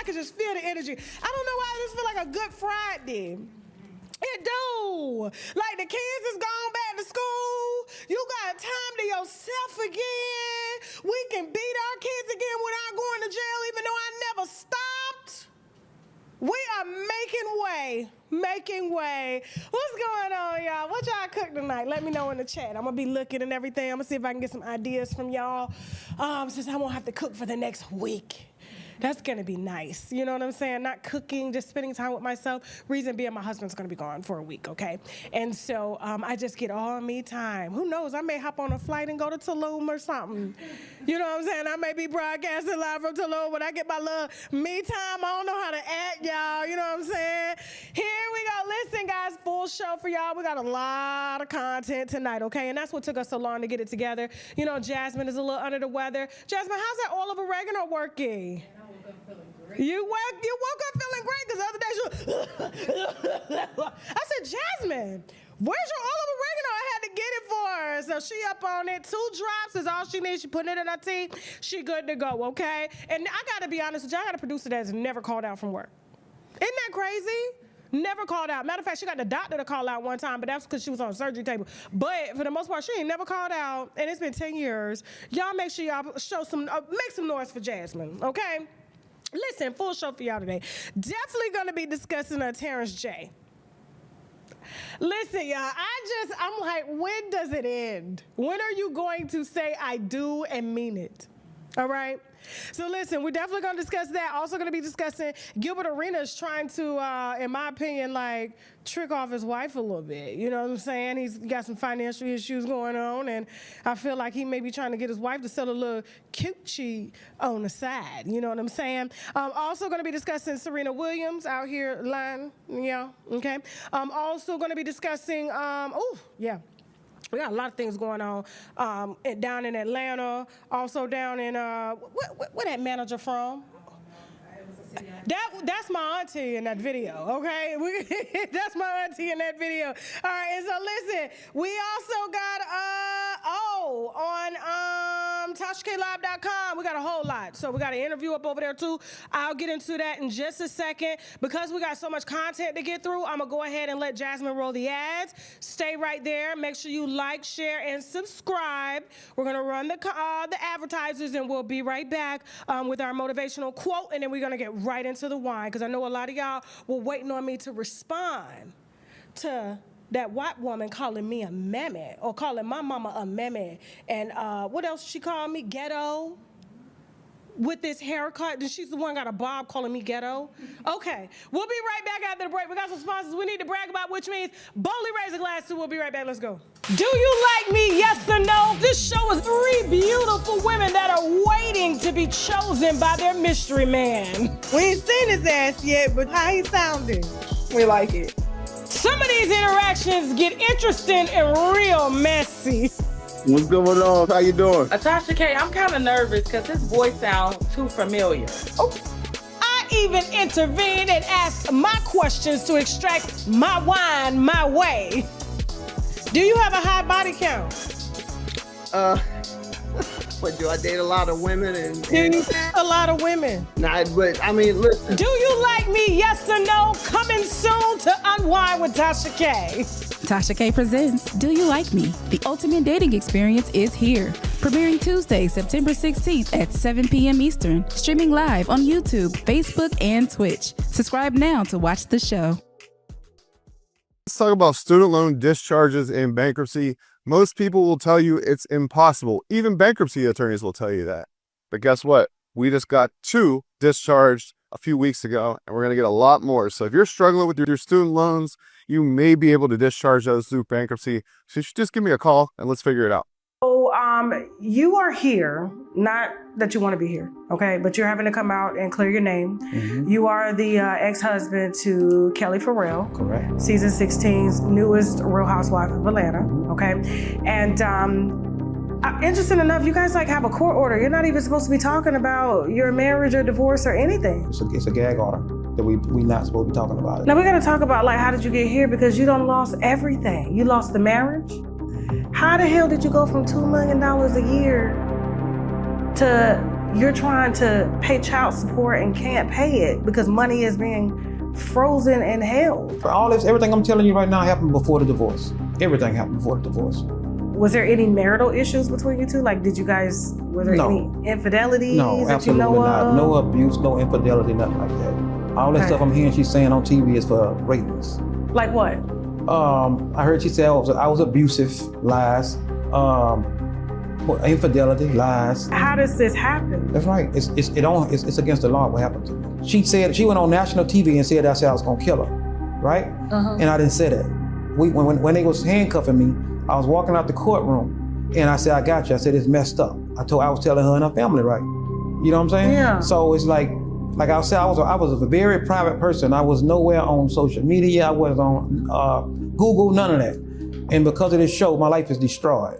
can just feel the energy. I don't know why this feel like a Good Friday. It do. Like the kids is gone back to school. You got time to yourself again. We can beat our kids again without going to jail, even though I never stopped. We are making way. What's going on, y'all? What y'all cook tonight? Let me know in the chat. I'm gonna be looking and everything. I'm gonna see if I can get some ideas from y'all, since I won't have to cook for the next week. That's gonna be nice. You know what I'm saying? Not cooking, just spending time with myself. Reason being, my husband's gonna be gone for a week, okay? And so I just get all me time. Who knows? I may hop on a flight and go to Tulum or something. You know what I'm saying? I may be broadcasting live from Tulum when I get my little me time. I don't know how to act, y'all. You know what I'm saying? Here we go. Listen, guys, full show for y'all. We got a lot of content tonight, okay? And that's what took us so long to get it together. You know, Jasmine is a little under the weather. Jasmine, how's that oil of oregano working? You woke up feeling great because the other day I said, Jasmine, where's your oil of oregano? I had to get it for her. So she up on it. 2 drops is all she needs. She putting it in her tea. She good to go, okay? And I got to be honest with you, I got a producer that's never called out from work. Isn't that crazy? Never called out. Matter of fact, she got the doctor to call out one time, but that's because she was on a surgery table. But for the most part, she ain't never called out, and it's been 10 years. Y'all make sure y'all show some, make some noise for Jasmine, okay? Listen, full show for y'all today. Definitely gonna be discussing Terrence J. Listen, y'all, I'm like, when does it end? When are you going to say I do and mean it? All right? So listen, we're definitely going to discuss that. Also going to be discussing Gilbert Arenas trying to, in my opinion, like trick off his wife a little bit. You know what I'm saying? He's got some financial issues going on, and I feel like he may be trying to get his wife to sell a little coochie on the side. You know what I'm saying? Also going to be discussing Serena Williams out here lying. Yeah, okay. Also going to be discussing, we got a lot of things going on down in Atlanta, also down in, where that manager from? That's my auntie in that video, okay? That's my auntie in that video. All right, and so listen, we also got, on TashaKLive.com, we got a whole lot. So we got an interview up over there too. I'll get into that in just a second. Because we got so much content to get through, I'm gonna go ahead and let Jasmine roll the ads. Stay right there. Make sure you like, share, and subscribe. We're gonna run the advertisers, and we'll be right back with our motivational quote, and then we're gonna get right into the wine, because I know a lot of y'all were waiting on me to respond to that white woman calling me a meme, or calling my mama a meme. And what else she called me? Ghetto. With this haircut, and she's the one got a bob calling me ghetto. Okay, we'll be right back after the break. We got some sponsors we need to brag about, which means boldly raise a glass to. We'll be right back. Let's go. Do you like me? Yes or no? This show is 3 beautiful women that are waiting to be chosen by their mystery man. We ain't seen his ass yet, but how he sounding? We like it. Some of these interactions get interesting and real messy. What's going on? How you doing? Tasha K, I'm kind of nervous because his voice sounds too familiar. Oh. I even intervened and asked my questions to extract my wine my way. Do you have a high body count? But do I date a lot of women? A lot of women. Nah, but I mean, listen. Do you like me? Yes or no? Coming soon to Unwind with Tasha K. Tasha K presents Do You Like Me? The ultimate dating experience is here. Premiering Tuesday, September 16th at 7 p.m. Eastern. Streaming live on YouTube, Facebook, and Twitch. Subscribe now to watch the show. Let's talk about student loan discharges in bankruptcy. Most people will tell you it's impossible. Even bankruptcy attorneys will tell you that. But guess what? We just got 2 discharged a few weeks ago, and we're going to get a lot more. So if you're struggling with your student loans, you may be able to discharge those through bankruptcy. So you should just give me a call and let's figure it out. So you are here, not that you want to be here, okay? But you're having to come out and clear your name. Mm-hmm. You are the ex-husband to Kelly Forel. Correct. Season 16's newest Real Housewife of Atlanta, okay? And interesting enough, you guys like have a court order. You're not even supposed to be talking about your marriage or divorce or anything. It's a gag order that we not supposed to be talking about it. Now we're gonna talk about like how did you get here, because you done lost everything. You lost the marriage. How the hell did you go from $2 million a year to you're trying to pay child support and can't pay it because money is being frozen and held. For all this, everything I'm telling you right now happened before the divorce. Everything happened before the divorce. Was there any marital issues between you two? Like, were there any infidelities No, that you absolutely know not. of? No abuse, no infidelity, nothing like that. All that stuff I'm hearing she's saying on TV is for ratings. Like what? I heard she say I was abusive, lies. Infidelity, lies. How does this happen? That's right. It's against the law what happened to me. She said she went on national TV and said I said I was gonna kill her, right? And I didn't say that. When they was handcuffing me, I was walking out the courtroom and I said, I got you. I said, it's messed up. I was telling her and her family, right? You know what I'm saying? Yeah. So it's like I said, I was a very private person. I was nowhere on social media. I wasn't on Google, none of that. And because of this show, my life is destroyed.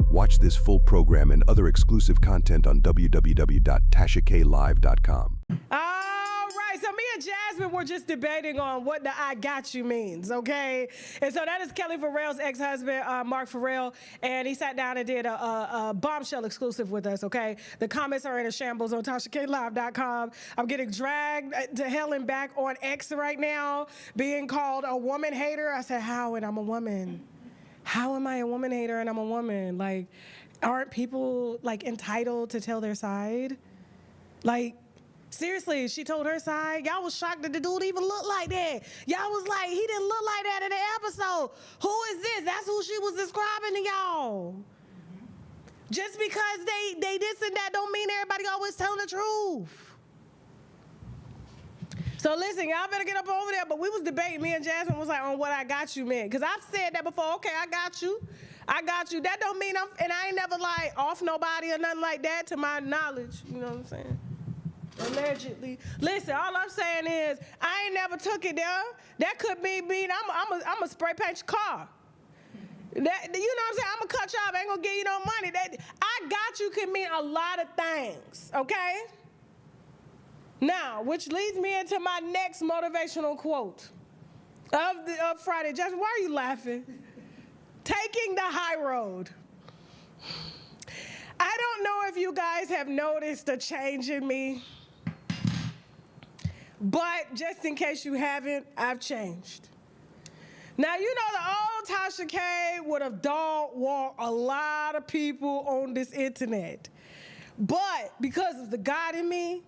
Watch this full program and other exclusive content on www.tashaklive.com. All right, so me and Jasmine were just debating on what the I got you means, okay? And so that is Kelly Forel's ex-husband, Mark Forel, and he sat down and did a bombshell exclusive with us, okay? The comments are in a shambles on TashaKLive.com. I'm getting dragged to hell and back on X right now, being called a woman hater. I said, how? And I'm a woman. How am I a woman hater and I'm a woman? Like, aren't people like entitled to tell their side? Like, seriously, she told her side. Y'all was shocked that the dude even looked like that. Y'all was like, he didn't look like that in the episode. Who is this? That's who she was describing to y'all. Just because they this and that don't mean everybody always telling the truth. So listen, y'all better get up over there. But we was debating, me and Jasmine was like, on what I got you meant. Because I've said that before. Okay, I got you. I got you. That don't mean and I ain't never like off nobody or nothing like that to my knowledge. You know what I'm saying? Allegedly. Listen, all I'm saying is I ain't never took it there. That could mean I'm a spray paint your car. You know what I'm saying? I'm gonna cut you off. I ain't gonna give you no money. That I got you could mean a lot of things. Okay. Now, which leads me into my next motivational quote of Friday. Jasmine, why are you laughing? Taking the high road. I don't know if you guys have noticed a change in me, but just in case you haven't, I've changed. Now, you know the old Tasha K would have dog-walked a lot of people on this internet, but because of the God in me,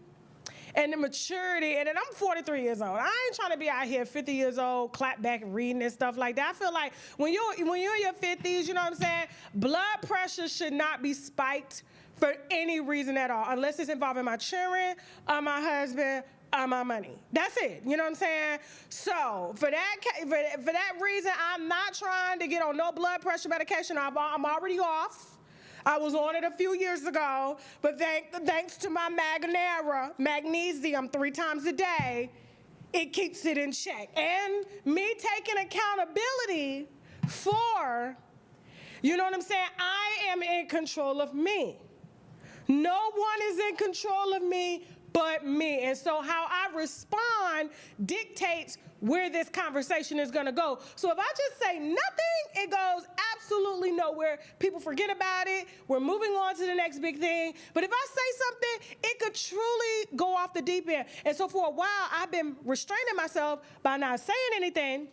and the maturity, and then I'm 43 years old. I ain't trying to be out here 50 years old, clap back and reading and stuff like that. I feel like when you're in your 50s, you know what I'm saying, blood pressure should not be spiked for any reason at all, unless it's involving my children, or my husband, or my money. That's it, you know what I'm saying? So for that reason, I'm not trying to get on no blood pressure medication. I'm already off. I was on it a few years ago, but thanks to my magnesium 3 times a day, it keeps it in check. And me taking accountability for, you know what I'm saying? I am in control of me. No one is in control of me but me. And so how I respond dictates where this conversation is gonna go. So if I just say nothing, it goes absolutely nowhere. People forget about it. We're moving on to the next big thing. But if I say something, it could truly go off the deep end. And so for a while, I've been restraining myself by not saying anything.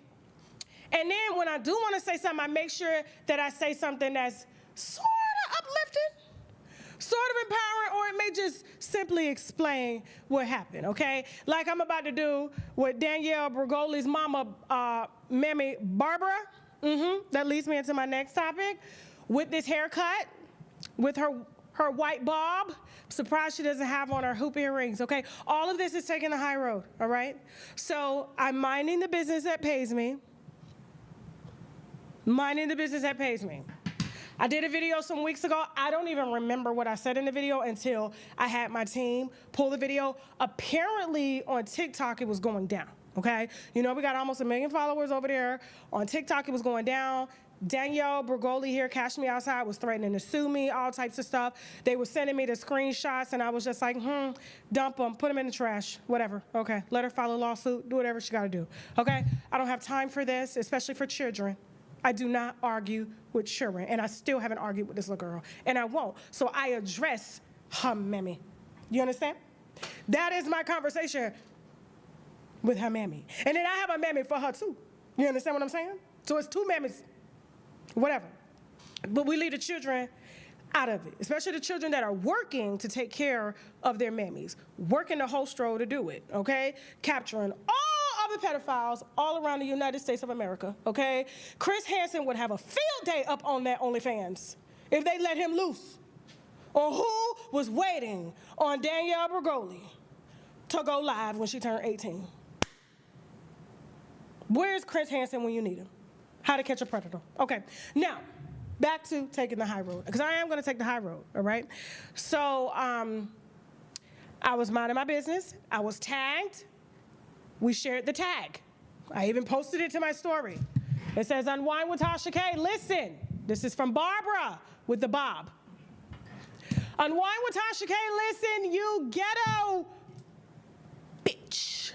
And then when I do wanna say something, I make sure that I say something that's sort of uplifting, sort of empowering, or it may just simply explain what happened, okay? Like I'm about to do with Danielle Bergoli's mama, Mammy Barbara. That leads me into my next topic. With this haircut, with her white bob, I'm surprised she doesn't have on her hoop earrings, okay? All of this is taking the high road, all right? So I'm minding the business that pays me. Minding the business that pays me. I did a video some weeks ago. I don't even remember what I said in the video until I had my team pull the video. Apparently on TikTok, it was going down, okay? You know, we got almost 1 million followers over there. On TikTok, it was going down. Danielle Bergoli here, Cash Me Outside, was threatening to sue me, all types of stuff. They were sending me the screenshots, and I was just like, dump them, put them in the trash, whatever, okay? Let her file a lawsuit, do whatever she gotta do, okay? I don't have time for this, especially for children. I do not argue with children, and I still haven't argued with this little girl, and I won't. So I address her mammy. You understand? That is my conversation with her mammy. And then I have a mammy for her too. You understand what I'm saying? So it's two mammies, whatever. But we leave the children out of it, especially the children that are working to take care of their mammies, working the whole stroll to do it, okay? Capturing all of the pedophiles all around the United States of America, okay? Chris Hansen would have a field day up on that OnlyFans if they let him loose. Or who was waiting on Danielle Bregoli to go live when she turned 18? Where's Chris Hansen when you need him? How to Catch a Predator. Okay, now, back to taking the high road, because I am going to take the high road, all right? So I was minding my business. I was tagged. We shared the tag. I even posted it to my story. It says, Unwind with Tasha K. Listen, this is from Barbara with the Bob. Unwind with Tasha K. Listen, you ghetto bitch.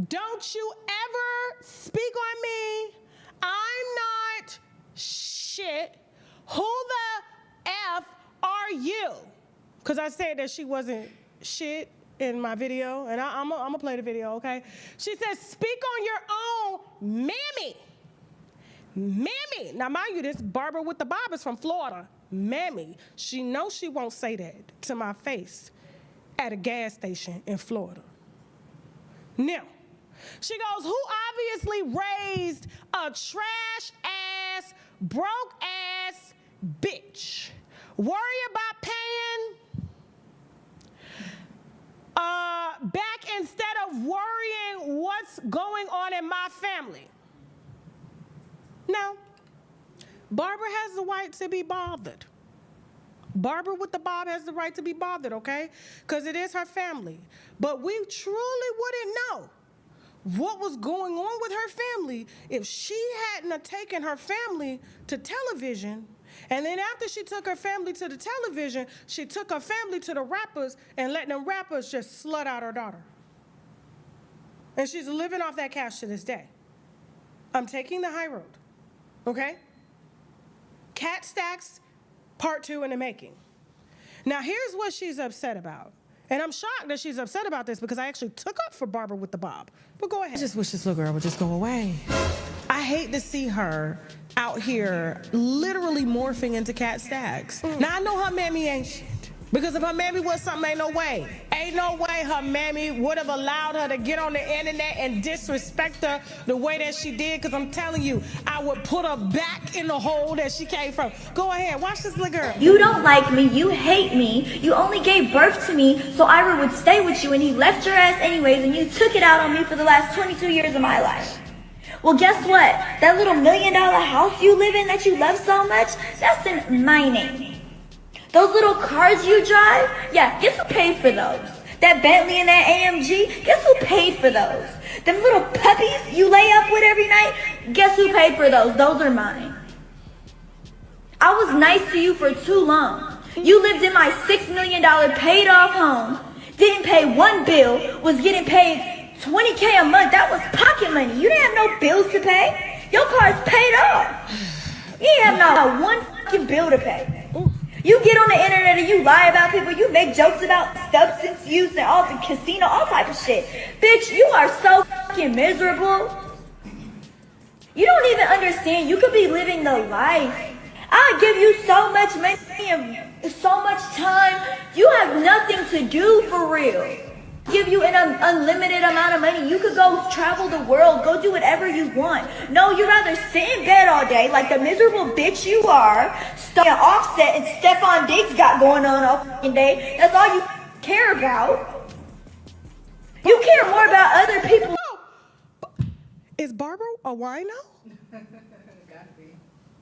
Don't you ever speak on me. I'm not shit. Who the F are you? Because I said that she wasn't shit in my video, and I'm gonna play the video, okay? She says, speak on your own, mammy. Mammy. Now, mind you, this Barbara with the Bob is from Florida. Mammy. She knows she won't say that to my face at a gas station in Florida. Now, she goes, who obviously raised a trash-ass, broke-ass bitch? Worry about paying back instead of worrying what's going on in my family. Now, Barbara has the right to be bothered. Barbara with the Bob has the right to be bothered, okay? Because it is her family. But we truly wouldn't know what was going on with her family if she hadn't have taken her family to television. And then after she took her family to the television, she took her family to the rappers and let them rappers just slut out her daughter. And she's living off that cash to this day. I'm taking the high road, okay? Cat Stacks, part 2 in the making. Now, here's what she's upset about. And I'm shocked that she's upset about this because I actually took up for Barbara with the Bob. But go ahead. I just wish this little girl would just go away. I hate to see her out here literally morphing into Cat Stacks. Now, I know her mammy ain't shit. Because if her mammy was something, ain't no way. Ain't no way her mammy would have allowed her to get on the internet and disrespect her the way that she did. Because I'm telling you, I would put her back in the hole that she came from. Go ahead, watch this little girl. You don't like me, you hate me, you only gave birth to me so Ira would stay with you, and he left your ass anyways, and you took it out on me for the last 22 years of my life. Well, guess what? That little $1 million house you live in that you love so much, that's in my name. Those little cars you drive, yeah, guess who paid for those? That Bentley and that AMG, guess who paid for those? Them little puppies you lay up with every night, guess who paid for those? Those are mine. I was nice to you for too long. You lived in my $6 million paid off home, didn't pay one bill, was getting paid $20K a month. That was pocket money. You didn't have no bills to pay. Your car's paid off. You didn't have not one fucking bill to pay. You get on the internet and you lie about people. You make jokes about substance use and all the casino, all type of shit. Bitch, you are so fucking miserable. You don't even understand. You could be living the life. I'll give you so much money and so much time. You have nothing to do for real. Give you an unlimited amount of money. You could go travel the world, go do whatever you want. No, you'd rather sit in bed all day like the miserable bitch you are, stuck an Offset and Stephon Diggs got going on all fucking day. That's all you care about. You care more about other people. Is Barbara a wino?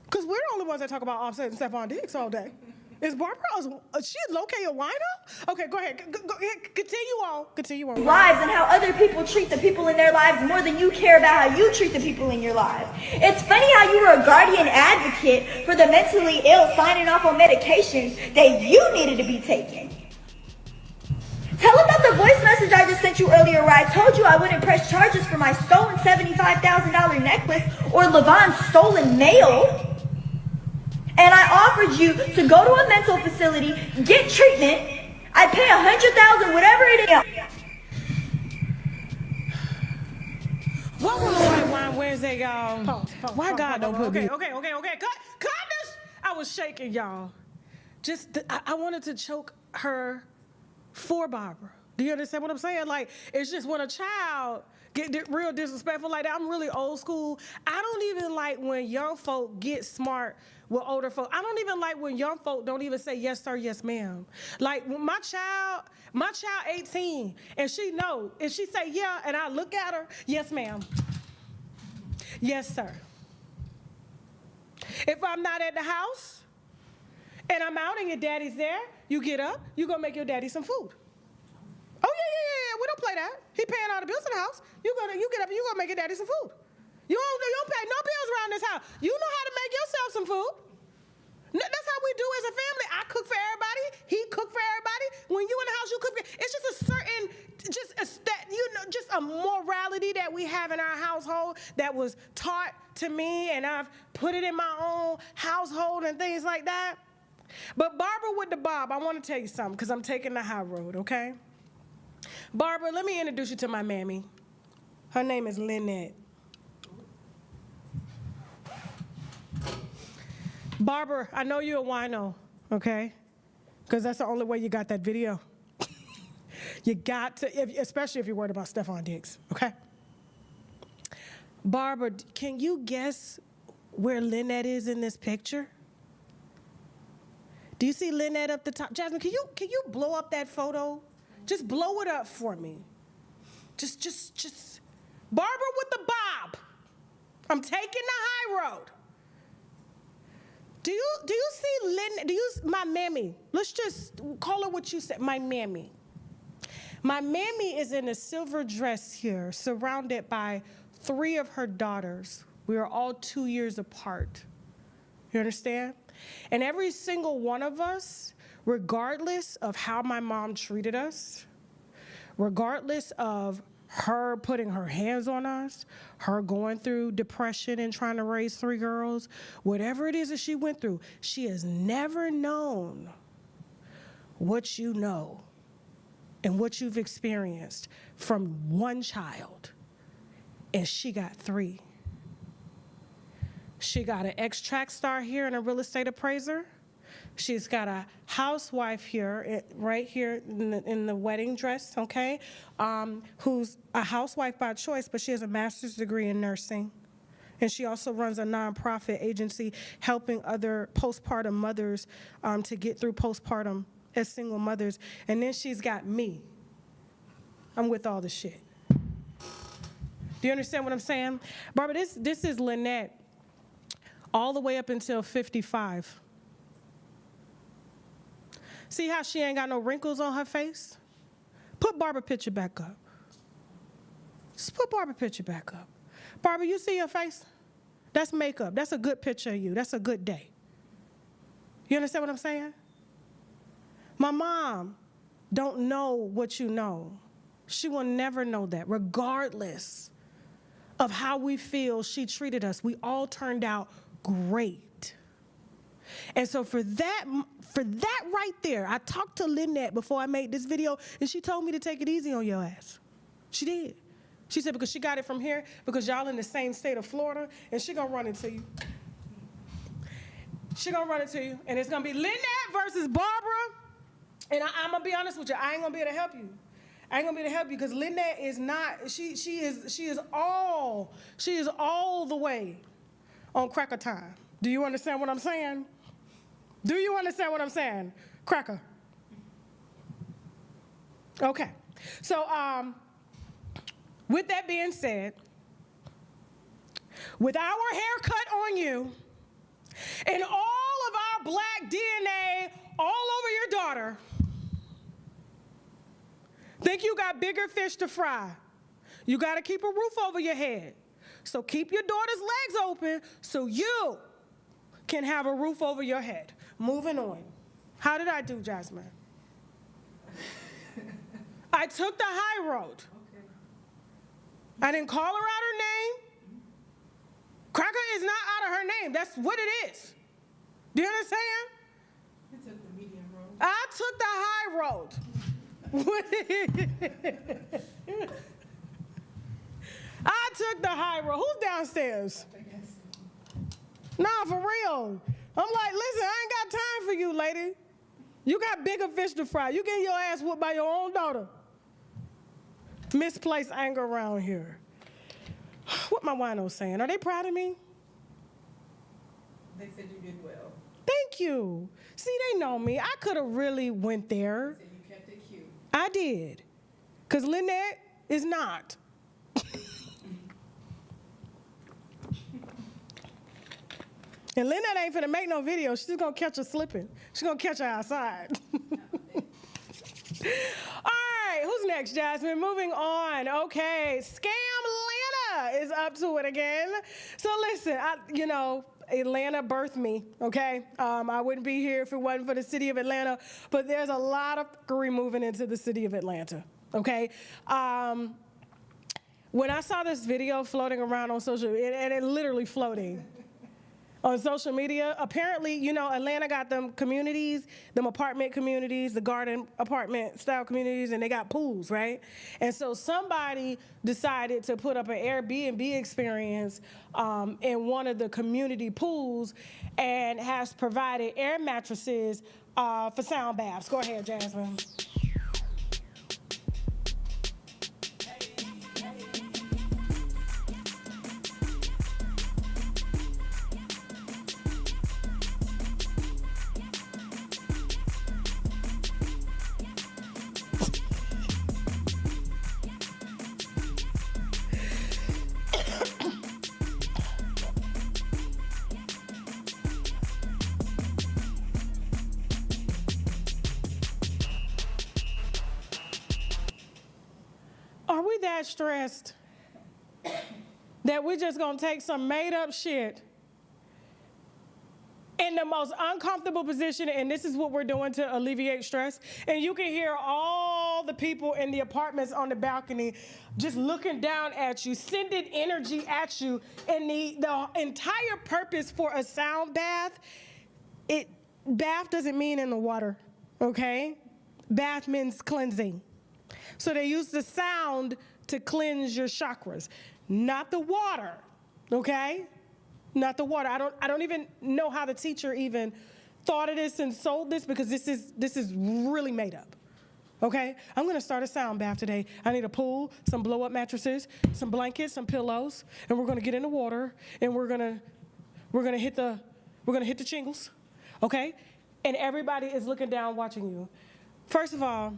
Because we're the only ones that talk about Offset and Stephon Diggs all day. Is Barbara, she low-key a wino? Okay, go ahead. Go ahead. Continue on. Lives and how other people treat the people in their lives more than you care about how you treat the people in your lives. It's funny how you were a guardian advocate for the mentally ill signing off on medications that you needed to be taking. Tell about the voice message I just sent you earlier where I told you I wouldn't press charges for my stolen $75,000 necklace or Levon's stolen mail. And I offered you to go to a mental facility, get treatment. I pay $100,000, whatever it is. Welcome to White Wine Wednesday, y'all. Pause, Why pause, God pause, don't put me? Okay. Cut this. I was shaking, y'all. I wanted to choke her for Barbara. Do you understand what I'm saying? Like, it's just when a child get real disrespectful like that, I'm really old school. I don't even like when young folk get smart with older folk. I don't even like when young folk don't even say yes sir, yes ma'am. Like when my child 18, and she know, and she say yeah, and I look at her, yes ma'am, yes sir. If I'm not at the house and I'm out and your daddy's there, you get up, you go make your daddy some food. Oh yeah, we don't play that. He paying all the bills in the house. You get up and you go make your daddy some food. You don't pay no bills around this house. You know how to make yourself some food. That's how we do as a family. I cook for everybody. He cook for everybody. When you in the house, you cook for. It's just a certain, just a morality that we have in our household that was taught to me, and I've put it in my own household and things like that. But Barbara with the bob, I want to tell you something because I'm taking the high road, okay? Barbara, let me introduce you to my mammy. Her name is Lynette. Barbara, I know you're a wino, okay? Because that's the only way you got that video. You got to, especially if you're worried about Stephon Diggs, okay? Barbara, can you guess where Lynette is in this picture? Do you see Lynette up the top? Jasmine, can you blow up that photo? Just blow it up for me. Just. Barbara with the bob. I'm taking the high road. Do you see Lynette? My mammy? Let's just call her what you said, my mammy. My mammy is in a silver dress here, surrounded by 3 of her daughters. We are all 2 years apart. You understand? And every single one of us, regardless of how my mom treated us, regardless of her putting her hands on us, her going through depression and trying to raise 3 girls, whatever it is that she went through, she has never known what you know and what you've experienced from one child, and she got 3. She got an ex-track star here and a real estate appraiser. She's got a housewife here, right here in the wedding dress, okay, who's a housewife by choice, but she has a master's degree in nursing. And she also runs a nonprofit agency helping other postpartum mothers to get through postpartum as single mothers. And then she's got me. I'm with all the shit. Do you understand what I'm saying? Barbara, this is Lynette all the way up until 55. See how she ain't got no wrinkles on her face? Put Barbara picture back up. Just put Barbara picture back up. Barbara, you see your face? That's makeup. That's a good picture of you. That's a good day. You understand what I'm saying? My mom don't know what you know. She will never know that, regardless of how we feel she treated us. We all turned out great. And so for that right there, I talked to Lynette before I made this video, and she told me to take it easy on your ass. She did. She said because she got it from here, because y'all in the same state of Florida, and she gonna run into you. She gonna run into you, and it's gonna be Lynette versus Barbara. And I'm gonna be honest with you, I ain't gonna be able to help you. I ain't gonna be able to help you because Lynette is not. She is all the way on cracker time. Do you understand what I'm saying? Do you understand what I'm saying? Cracker. Okay. So, with that being said, with our haircut on you and all of our black DNA all over your daughter, think you got bigger fish to fry. You got to keep a roof over your head. So keep your daughter's legs open so you can have a roof over your head. Moving on. How did I do, Jasmine? I took the high road. Okay. I didn't call her out her name. Cracker is not out of her name. That's what it is. Do you understand? You took the medium road. I took the high road. I took the high road. Who's downstairs? Nah, for real. I'm like, listen, I ain't got time for you, lady. You got bigger fish to fry. You getting your ass whooped by your own daughter. Misplaced anger around here. What my winos saying? Are they proud of me? They said you did well. Thank you. See, they know me. I could have really went there. They said you kept it cute. I did. Because Lynette is not. And Lynette ain't finna make no video. She's gonna catch her slipping. She's gonna catch her outside. All right, who's next, Jasmine? Moving on. Okay, Scam Atlanta is up to it again. So listen, Atlanta birthed me, okay? I wouldn't be here if it wasn't for the city of Atlanta, but there's a lot of fuckery moving into the city of Atlanta, okay? When I saw this video floating around on social media, and it literally floating, on social media, apparently, Atlanta got them communities, them apartment communities, the garden apartment style communities, and they got pools, right? And so somebody decided to put up an Airbnb experience in one of the community pools and has provided air mattresses for sound baths. Go ahead, Jasmine. Are we that stressed that we're just gonna take some made up shit in the most uncomfortable position, and this is what we're doing to alleviate stress? And you can hear all the people in the apartments on the balcony just looking down at you, sending energy at you. And the entire purpose for a sound bath, bath doesn't mean in the water, okay? Bath means cleansing. So they use the sound to cleanse your chakras, not the water, okay? Not the water. I don't even know how the teacher even thought of this and sold this, because this is really made up, okay? I'm gonna start a sound bath today. I need a pool, some blow-up mattresses, some blankets, some pillows, and we're gonna get in the water, and we're gonna hit the shingles, okay? And everybody is looking down, watching you. First of all,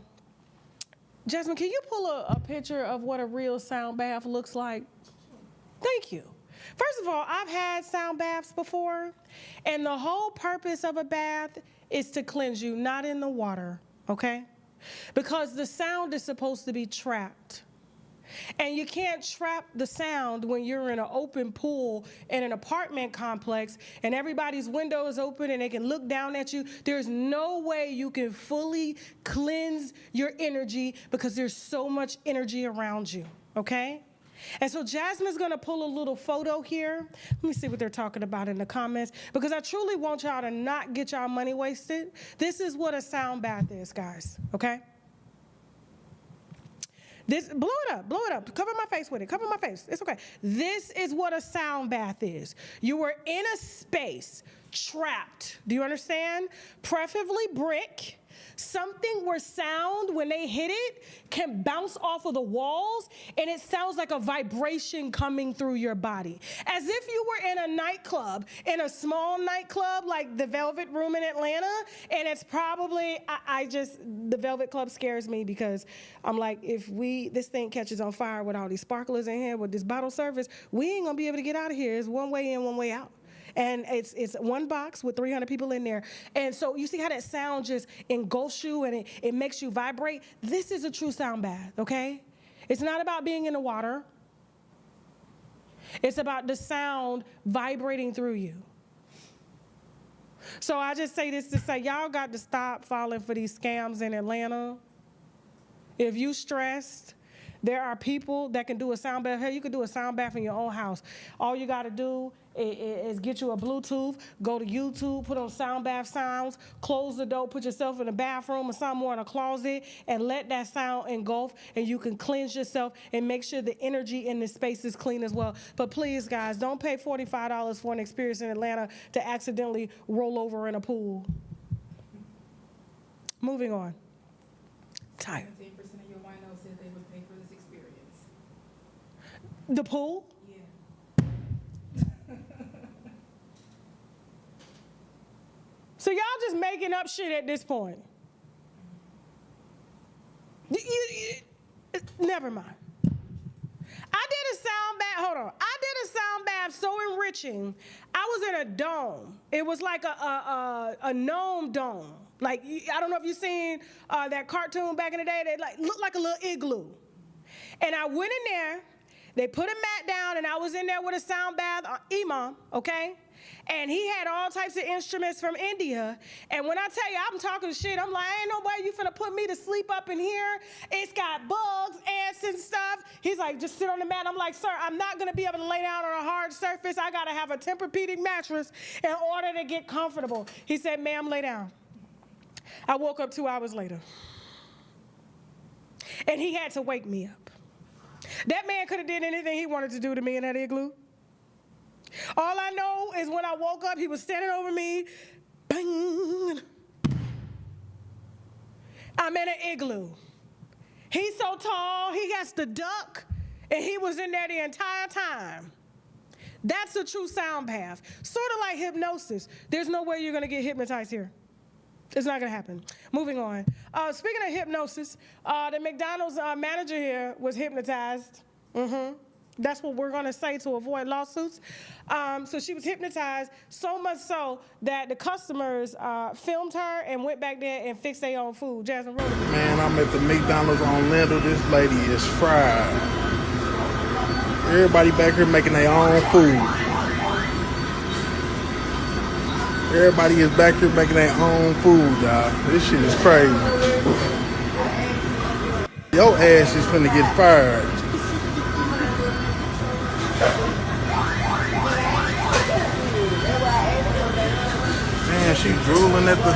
Jasmine, can you pull a picture of what a real sound bath looks like? Thank you. First of all, I've had sound baths before, and the whole purpose of a bath is to cleanse you, not in the water, okay? Because the sound is supposed to be trapped. And you can't trap the sound when you're in an open pool in an apartment complex and everybody's window is open and they can look down at you. There's no way you can fully cleanse your energy because there's so much energy around you, okay? And so Jasmine's gonna pull a little photo here. Let me see what they're talking about in the comments, because I truly want y'all to not get y'all money wasted. This is what a sound bath is, guys, okay? Blow it up, cover my face with it, cover my face, it's okay. This is what a sound bath is. You are in a space, trapped, do you understand? Preferably brick, something where sound, when they hit it, can bounce off of the walls, and it sounds like a vibration coming through your body. As if you were in a nightclub, in a small nightclub like the Velvet Room in Atlanta, and it's probably, the Velvet Club scares me, because I'm like, if this thing catches on fire with all these sparklers in here, with this bottle service, we ain't gonna be able to get out of here. It's one way in, one way out. And it's one box with 300 people in there. And so you see how that sound just engulfs you and it makes you vibrate? This is a true sound bath, okay? It's not about being in the water. It's about the sound vibrating through you. So I just say this to say, y'all got to stop falling for these scams in Atlanta. If you stressed, There are people that can do a sound bath. Hey, you can do a sound bath in your own house. All you got to do is get you a Bluetooth, go to YouTube, put on sound bath sounds, close the door, put yourself in a bathroom or somewhere in a closet, and let that sound engulf, and you can cleanse yourself and make sure the energy in the space is clean as well. But please, guys, don't pay $45 for an experience in Atlanta to accidentally roll over in a pool. Moving on. Tired. 17% of your winos said they would pay for this experience. The pool? Yeah. So y'all just making up shit at this point. Never mind. I did a sound bath. Hold on. I did a sound bath so enriching. I was in a dome. It was like a gnome dome. Like, I don't know if you've seen that cartoon back in the day. They like looked like a little igloo. And I went in there. They put a mat down, and I was in there with a sound bath imam, okay? And he had all types of instruments from India. And when I tell you, I'm talking shit, I'm like, ain't no way you finna put me to sleep up in here. It's got bugs, ants, and stuff. He's like, just sit on the mat. I'm like, sir, I'm not gonna be able to lay down on a hard surface. I gotta have a Tempur-Pedic mattress in order to get comfortable. He said, ma'am, lay down. I woke up 2 hours later. And he had to wake me up. That man could have did anything he wanted to do to me in that igloo. All I know is when I woke up, he was standing over me. Bang. I'm in an igloo. He's so tall, he has to duck, and he was in there the entire time. That's a true sound bath. Sort of like hypnosis. There's no way you're going to get hypnotized here. It's not going to happen. Moving on. Speaking of hypnosis, the McDonald's manager here was hypnotized. That's what we're going to say to avoid lawsuits. So she was hypnotized, so much so that the customers filmed her and went back there and fixed their own food. Jasmine, roll it. Man, I'm at the McDonald's on Lindell. This lady is fried. Everybody back here making their own food. Everybody is back here making their own food, y'all. This shit is crazy. Your ass is finna get fired. Man, she drooling at the...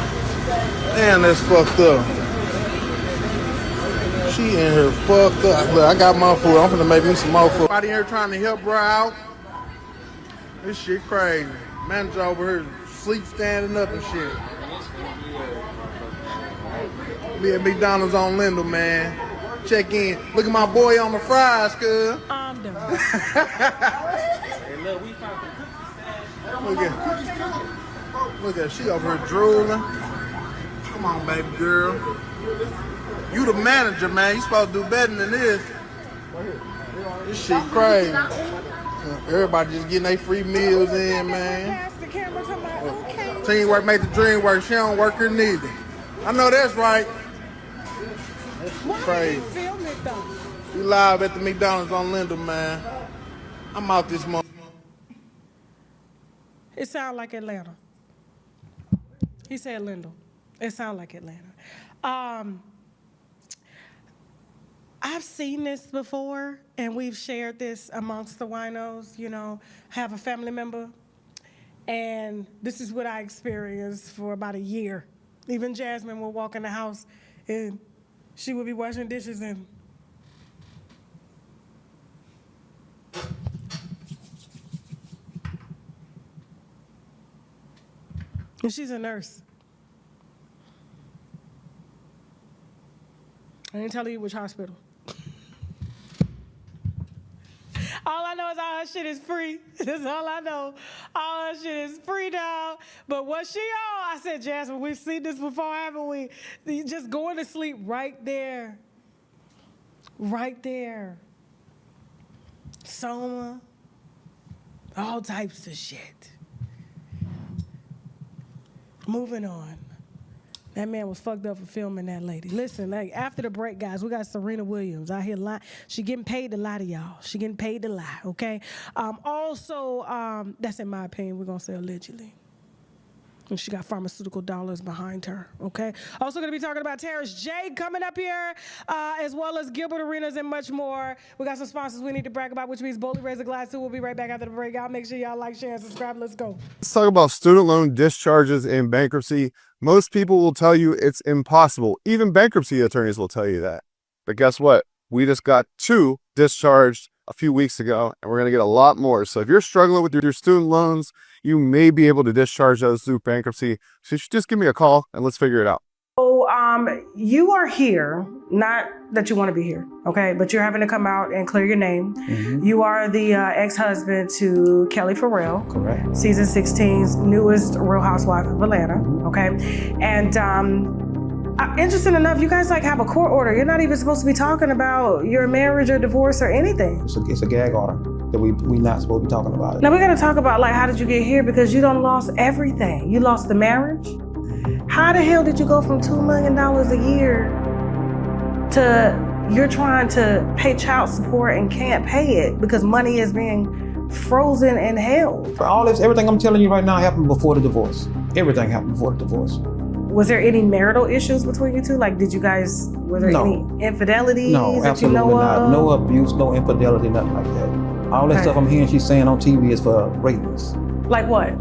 Man, that's fucked up. She in here fucked up. Look, I got my food. I'm finna make me some more food. Everybody here trying to help her out. This shit crazy. Manager over here sleep standing up and shit. Be at McDonald's on Lindell, man. Check in. Look at my boy on the fries, cuz. I'm done. Look at she over here drooling. Come on, baby girl. You the manager, man. You supposed to do better than this. This shit crazy. Everybody just getting their free meals in, man. Teamwork make the dream work. She don't work her neither. I know that's right. That's crazy. We live at the McDonald's on Lindell, man. I'm out this month. It sounds like Atlanta. He said Lindell. It sounds like Atlanta. I've seen this before, and we've shared this amongst the winos. You know, have a family member, and this is what I experienced for about a year. Even Jasmine would walk in the house, and she would be washing dishes, and she's a nurse. I didn't tell you which hospital. All I know is all her shit is free. That's all I know. All her shit is free now. But what she on? I said, Jasmine, we've seen this before, haven't we? You just going to sleep right there. Right there. Soma. All types of shit. Moving on. That man was fucked up for filming that lady. Listen, like after the break, guys, we got Serena Williams out here lying. She getting paid to lie to y'all. She getting paid to lie, okay? Also, that's in my opinion. We're going to say allegedly. And she got pharmaceutical dollars behind her, okay? Also going to be talking about Terrence J coming up here, as well as Gilbert Arenas and much more. We got some sponsors we need to brag about, which means boldly raise a glass too. We'll be right back after the break. Y'all make sure y'all like, share, and subscribe. Let's go. Let's talk about student loan discharges in bankruptcy. Most people will tell you it's impossible. Even bankruptcy attorneys will tell you that. But guess what? We just got 2 discharged a few weeks ago, and we're going to get a lot more. So if you're struggling with your student loans, you may be able to discharge those through bankruptcy. So you should just give me a call and let's figure it out. So you are here, not that you want to be here, okay? But you're having to come out and clear your name. Mm-hmm. You are the ex-husband to Kelly Forel. Correct. Season 16's newest Real Housewife of Atlanta, okay? And interesting enough, you guys like have a court order. You're not even supposed to be talking about your marriage or divorce or anything. It's a gag order that we not supposed to be talking about it. Now we're gonna talk about like how did you get here, because you done lost everything. You lost the marriage. How the hell did you go from $2 million a year to you're trying to pay child support and can't pay it because money is being frozen and held? For all this, everything I'm telling you right now happened before the divorce. Everything happened before the divorce. Was there any marital issues between you two? Like, did you guys, were there any infidelities No, that absolutely you know not. of? No abuse, no infidelity, nothing like that. All that stuff I'm hearing she's saying on TV is for ratings. Like what?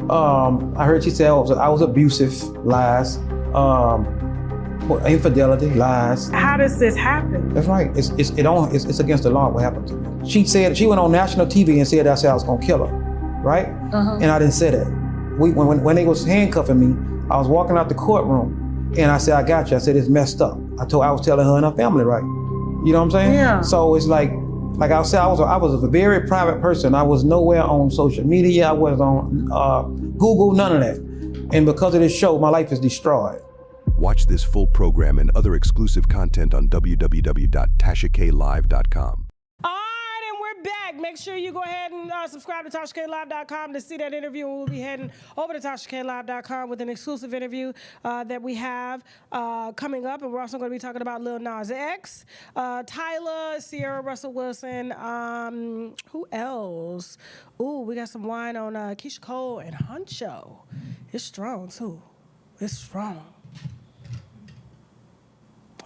I heard she said I was abusive, lies. Infidelity, lies. How does this happen? That's right. It's against the law what happened to me. She said she went on national TV and said that's how I was gonna kill her, right? And I didn't say that. When they was handcuffing me, I was walking out the courtroom and I said, I got you. I said, it's messed up. I was telling her and her family, right? You know what I'm saying? Yeah. So it's like I said, I was a very private person. I was nowhere on social media. I was on Google, none of that. And because of this show, my life is destroyed. Watch this full program and other exclusive content on www.tashaklive.com. All right, and we're back. Make sure you go ahead and subscribe to TashaKLive.com to see that interview. And we'll be heading over to TashaKLive.com with an exclusive interview that we have coming up. And we're also going to be talking about Lil Nas X, Tyler, Sierra Russell Wilson. Who else? Ooh, we got some wine on Keisha Cole and Huncho. It's strong, too. It's strong.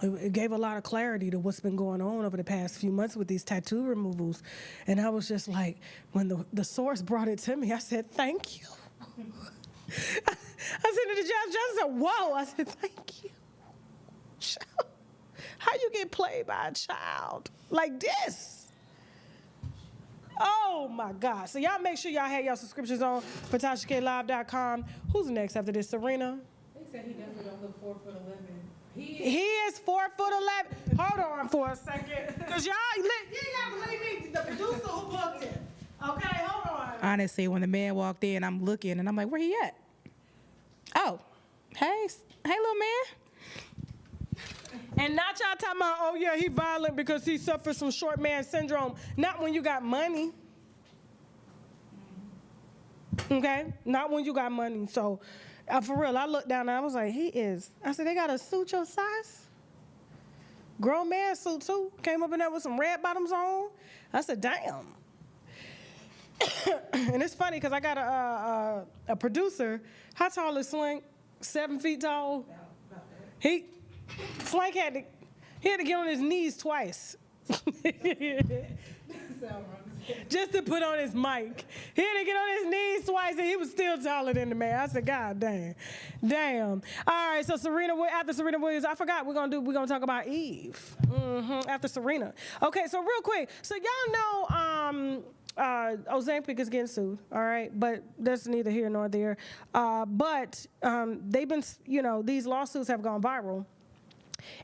It gave a lot of clarity to what's been going on over the past few months with these tattoo removals. And I was just like, when the source brought it to me, I said, thank you. I said to the judge, said, whoa. I said, thank you. How you get played by a child like this? Oh my God. So y'all make sure y'all have y'all subscriptions on for TashaKLive.com. Who's next after this? Serena? They said he definitely don't look 4'11". He is 4'11". Hold on for a second. Because y'all, you ain't got to believe me, the producer who booked it. Okay, hold on. Honestly, when the man walked in, I'm looking and I'm like, where he at? Oh, hey little man. And not y'all talking about, oh yeah, he violent because he suffers from short man syndrome. Not when you got money. Okay? Not when you got money. So, for real, I looked down and I was like, I said, they got a suit your size? Grown man suit too. Came up in there with some red bottoms on. I said, damn. And it's funny because I got a producer. How tall is Swank? 7 feet tall? Swank had to get on his knees twice. Just to put on his mic. He had to get on his knees twice and he was still taller than the man. I said, God damn. Damn. All right, so after Serena Williams, I forgot we're gonna talk about Eve. After Serena. Okay, so real quick. So y'all know Ozempic is getting sued, all right? But that's neither here nor there. But they've been, these lawsuits have gone viral.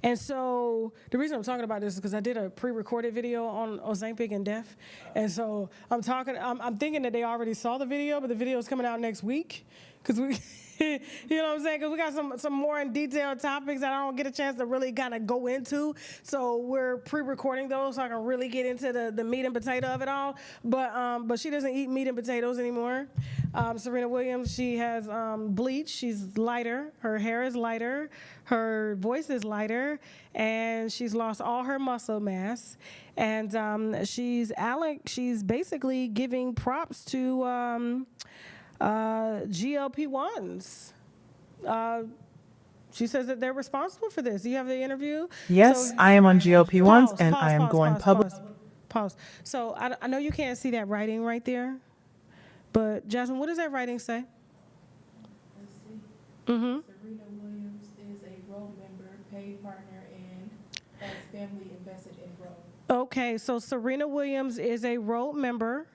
And so the reason I'm talking about this is because I did a pre-recorded video on Ozempic and death. And so I'm thinking that they already saw the video, but the video is coming out next week. Because we, you know what I'm saying? Because we got some more in detailed topics that I don't get a chance to really kind of go into. So we're pre-recording those so I can really get into the meat and potato of it all. But she doesn't eat meat and potatoes anymore. Serena Williams, she has bleach. She's lighter. Her hair is lighter. Her voice is lighter. And she's lost all her muscle mass. And she's basically giving props to GLP-1s. She says that they're responsible for this. Do you have the interview? Yes, So- I am on GLP-1s Pause, and pause, I am pause, going pause, public. Pause. So I know you can't see that writing right there, but Jasmine, what does that writing say? Serena Williams is a role member, paid partner, and has family invested in Roe. Okay, so Serena Williams is a Roe member,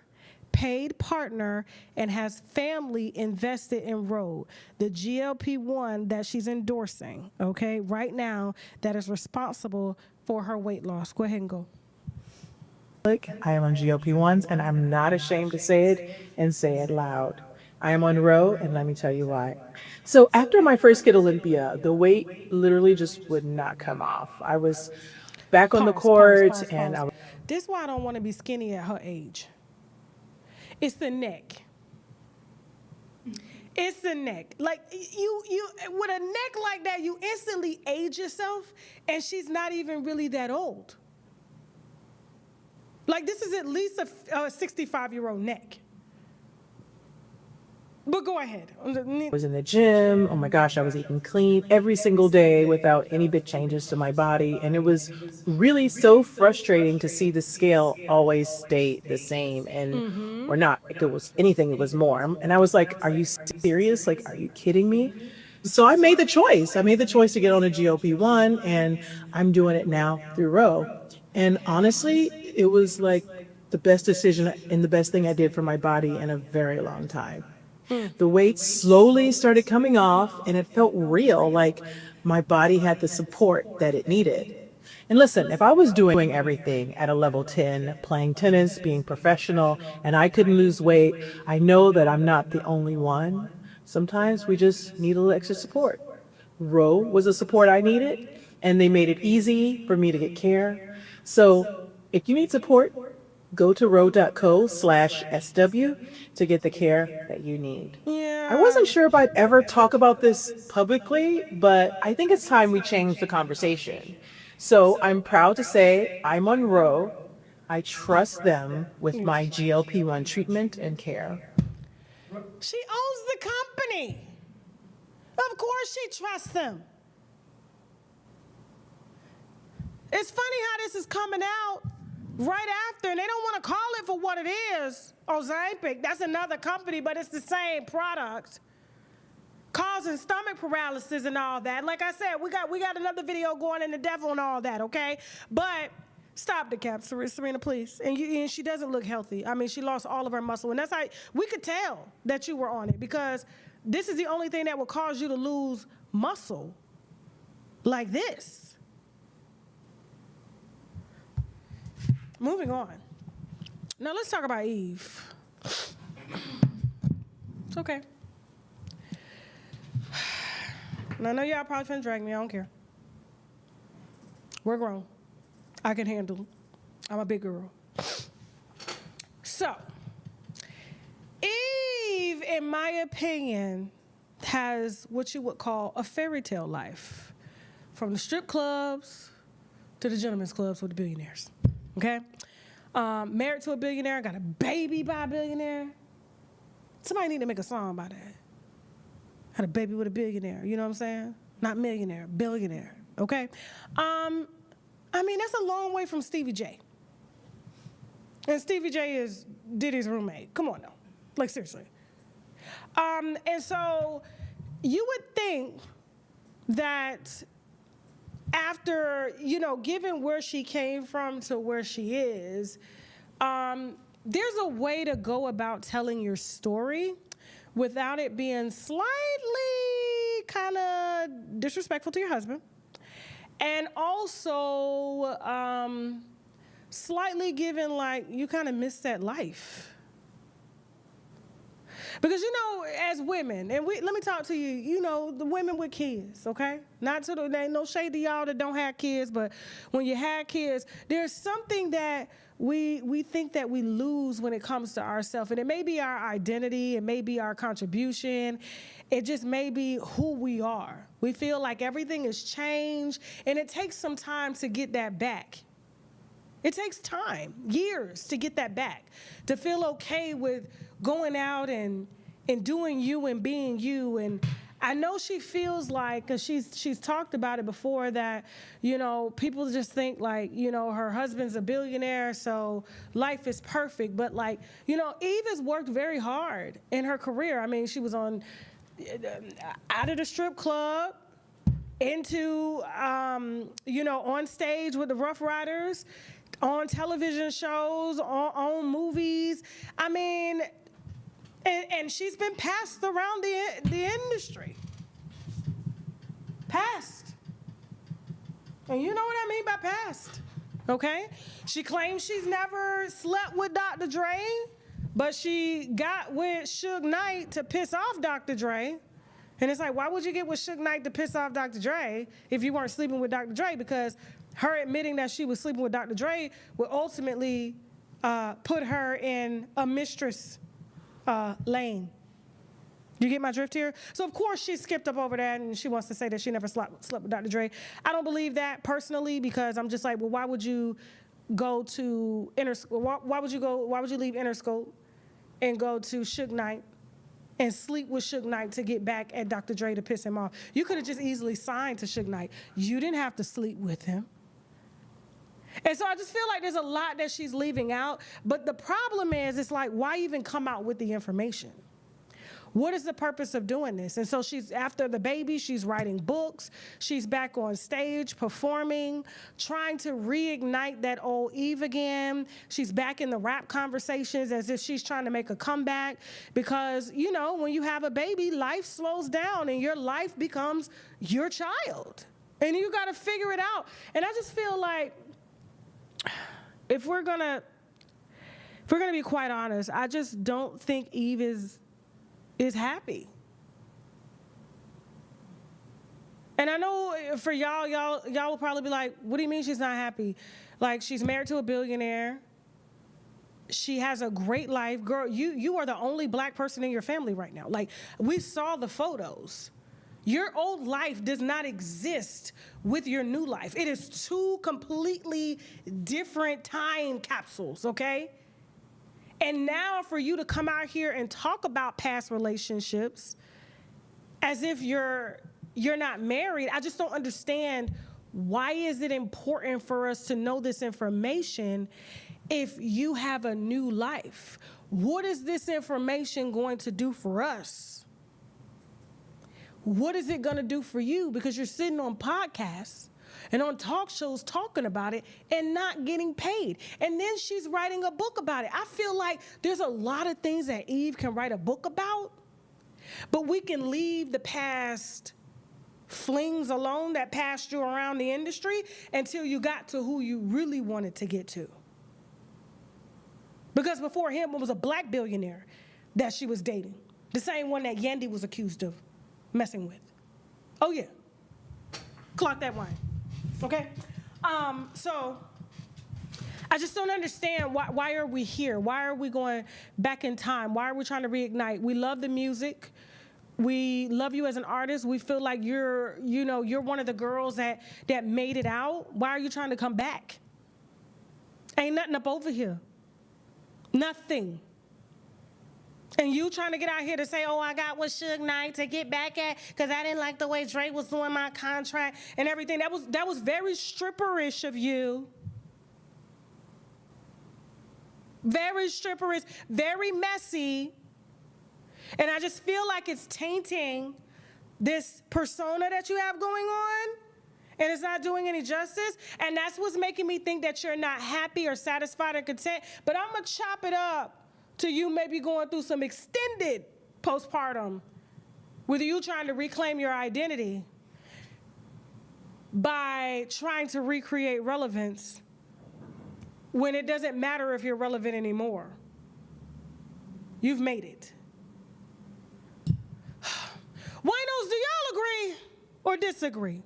paid partner, and has family invested in Roe, the GLP-1 that she's endorsing, okay, right now, that is responsible for her weight loss. Go ahead and go. I am on GLP-1s and I'm not ashamed to say it and say it loud. I am on Roe and let me tell you why. So after my first Kid Olympia, the weight literally just would not come off. I was back on the court and I was... This is why I don't want to be skinny at her age. It's the neck. It's the neck. Like you with a neck like that, you instantly age yourself, and she's not even really that old. Like this is at least a 65-year-old neck. But go ahead. I was in the gym. Oh my gosh, I was eating clean every single day without any big changes to my body. And it was really so frustrating to see the scale always stay the same and or not. If it was anything, it was more. And I was like, are you serious? Like, are you kidding me? So I made the choice. I made the choice to get on a GLP-1 and I'm doing it now through Roe. And honestly, it was like the best decision and the best thing I did for my body in a very long time. The weight slowly started coming off and it felt real, like my body had the support that it needed. And listen, if I was doing everything at a level 10, playing tennis, being professional, and I couldn't lose weight, I know that I'm not the only one. Sometimes we just need a little extra support. Roe was the support I needed, and they made it easy for me to get care. So if you need support, go to roe.co/SW to get the care that you need. Yeah. I wasn't sure if I'd ever talk about this publicly, but I think it's time we change the conversation. So I'm proud to say I'm on Roe. I trust them with my GLP-1 treatment and care. She owns the company. Of course she trusts them. It's funny how this is coming out right after, and they don't want to call it for what it is. Ozempic, that's another company, but it's the same product, causing stomach paralysis and all that. Like I said, we got another video going into depth on all that, okay? But stop the cap, Serena, please. And she doesn't look healthy. I mean, she lost all of her muscle, and that's how we could tell that you were on it, because this is the only thing that will cause you to lose muscle like this. Moving on. Now let's talk about Eve. It's okay. And I know y'all probably finna drag me. I don't care. We're grown. I can handle it. I'm a big girl. So, Eve, in my opinion, has what you would call a fairy tale life. From the strip clubs to the gentlemen's clubs with the billionaires. Okay? Married to a billionaire, got a baby by a billionaire. Somebody need to make a song about that. Had a baby with a billionaire, you know what I'm saying? Not millionaire, billionaire, okay? I mean, that's a long way from Stevie J. And Stevie J is Diddy's roommate. Come on now, like seriously. And so you would think that after, given where she came from to where she is, there's a way to go about telling your story without it being slightly kind of disrespectful to your husband, and also slightly given like you kind of missed that life. Because, as women, and let me talk to you, the women with kids, okay? Not to there ain't no shade to y'all that don't have kids, but when you have kids, there's something that we think that we lose when it comes to ourselves. And it may be our identity, it may be our contribution, it just may be who we are. We feel like everything has changed, and it takes some time to get that back. It takes time, years to get that back, to feel okay with going out and doing you and being you. And I know she feels like, because she's talked about it before, that, you know, people just think like, you know, her husband's a billionaire, so life is perfect. But like, you know, Eve has worked very hard in her career. I mean, she was on out of the strip club, into, you know, on stage with the Rough Riders, on television shows, on movies. I mean, and she's been passed around the industry. Passed. And you know what I mean by passed, okay? She claims she's never slept with Dr. Dre, but she got with Suge Knight to piss off Dr. Dre. And it's like, why would you get with Suge Knight to piss off Dr. Dre if you weren't sleeping with Dr. Dre? Because her admitting that she was sleeping with Dr. Dre would ultimately put her in a mistress lane. You get my drift here? So of course she skipped up over that and she wants to say that she never slept with Dr. Dre. I don't believe that personally, because I'm just like, well, why would you go to why would you leave Interscope and go to Suge Knight and sleep with Suge Knight to get back at Dr. Dre to piss him off? You could have just easily signed to Suge Knight. You didn't have to sleep with him. And so I just feel like there's a lot that she's leaving out. But the problem is, it's like, why even come out with the information? What is the purpose of doing this? And so she's, after the baby, she's writing books. She's back on stage performing, trying to reignite that old Eve again. She's back in the rap conversations as if she's trying to make a comeback, because, you know, when you have a baby, life slows down and your life becomes your child. And you got to figure it out. And I just feel like, if we're gonna be quite honest, I just don't think Eve is happy. And I know for y'all will probably be like, what do you mean she's not happy? Like, she's married to a billionaire. She has a great life. Girl, you are the only black person in your family right now. Like, we saw the photos. Your old life does not exist with your new life. It is two completely different time capsules, okay? And now for you to come out here and talk about past relationships as if you're not married, I just don't understand, why is it important for us to know this information if you have a new life? What is this information going to do for us? What is it going to do for you? Because you're sitting on podcasts and on talk shows talking about it and not getting paid. And then she's writing a book about it. I feel like there's a lot of things that Eve can write a book about, but we can leave the past flings alone that passed you around the industry until you got to who you really wanted to get to. Because before him, it was a black billionaire that she was dating, the same one that Yandy was accused of messing with. Oh yeah, clock that wine, okay? So I just don't understand, why are we here? Why are we going back in time? Why are we trying to reignite? We love the music. We love you as an artist. We feel like you're one of the girls that made it out. Why are you trying to come back? Ain't nothing up over here. Nothing. And you trying to get out here to say, oh, I got with Suge Knight to get back at, because I didn't like the way Dre was doing my contract and everything. That was very stripperish of you. Very stripperish, very messy. And I just feel like it's tainting this persona that you have going on, and it's not doing any justice. And that's what's making me think that you're not happy or satisfied or content. But I'm going to chop it up to you maybe going through some extended postpartum with you trying to reclaim your identity by trying to recreate relevance when it doesn't matter if you're relevant anymore. You've made it. Winos, do y'all agree or disagree?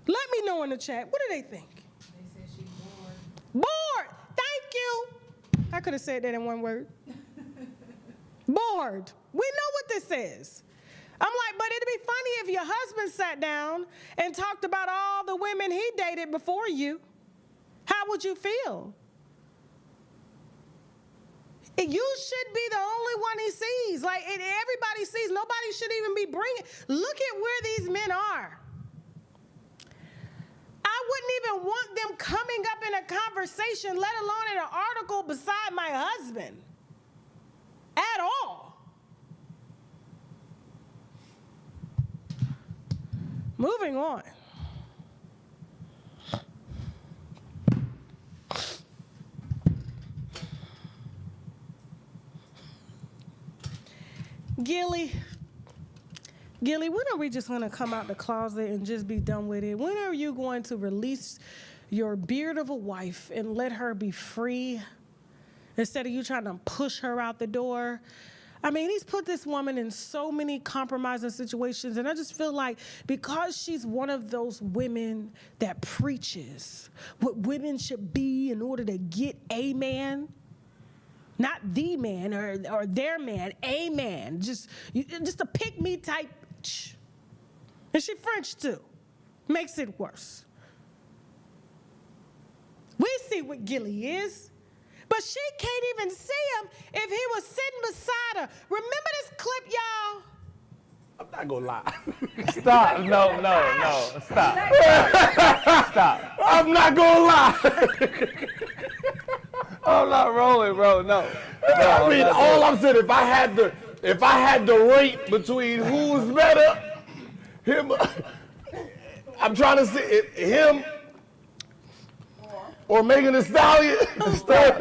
Let me know in the chat. What do they think? They said she's bored. Bored. Thank you. I could have said that in one word. Bored. We know what this is. I'm like, but it'd be funny if your husband sat down and talked about all the women he dated before you. How would you feel? You should be the only one he sees. Like, everybody sees. Nobody should even be bringing. Look at where these men are. I wouldn't even want them coming up in a conversation, let alone in an article beside my husband. At all. Moving on. Gilly, when are we just going to come out the closet and just be done with it? When are you going to release your beard of a wife and let her be free instead of you trying to push her out the door? I mean, he's put this woman in so many compromising situations, and I just feel like because she's one of those women that preaches what women should be in order to get a man, not the man or their man, a man, just a pick-me type bitch. And she French too. Makes it worse. We see what Gilly is, but she can't even see him if he was sitting beside her. Remember this clip, y'all? I'm not gonna lie. Stop. No. Stop. I'm not gonna lie. I'm not rolling, bro. No. I mean, all I'm saying, if I had to rate between who's better, him, I'm trying to see him or Megan Thee Stallion.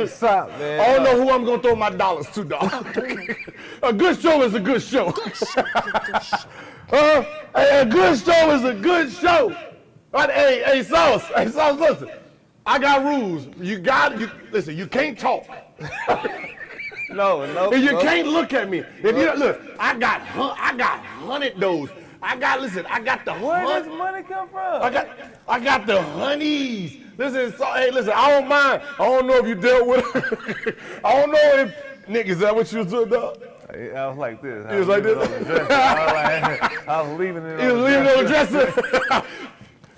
Stop, man. I don't know who I'm gonna throw my dollars to, dog. A good show is a good show. A good show is a good show. But hey, Sauce, listen. I got rules. Listen, you can't talk. No. And you can't look at me. If you look, I got 100 those. I got the Where does money come from? I got the honeys. Listen, listen, I don't mind. I don't know if you dealt with it. I don't know if Nick, is that what you was doing, dog? I was like this. You was like this? I was leaving it on the dresser. You was leaving it on the dresser.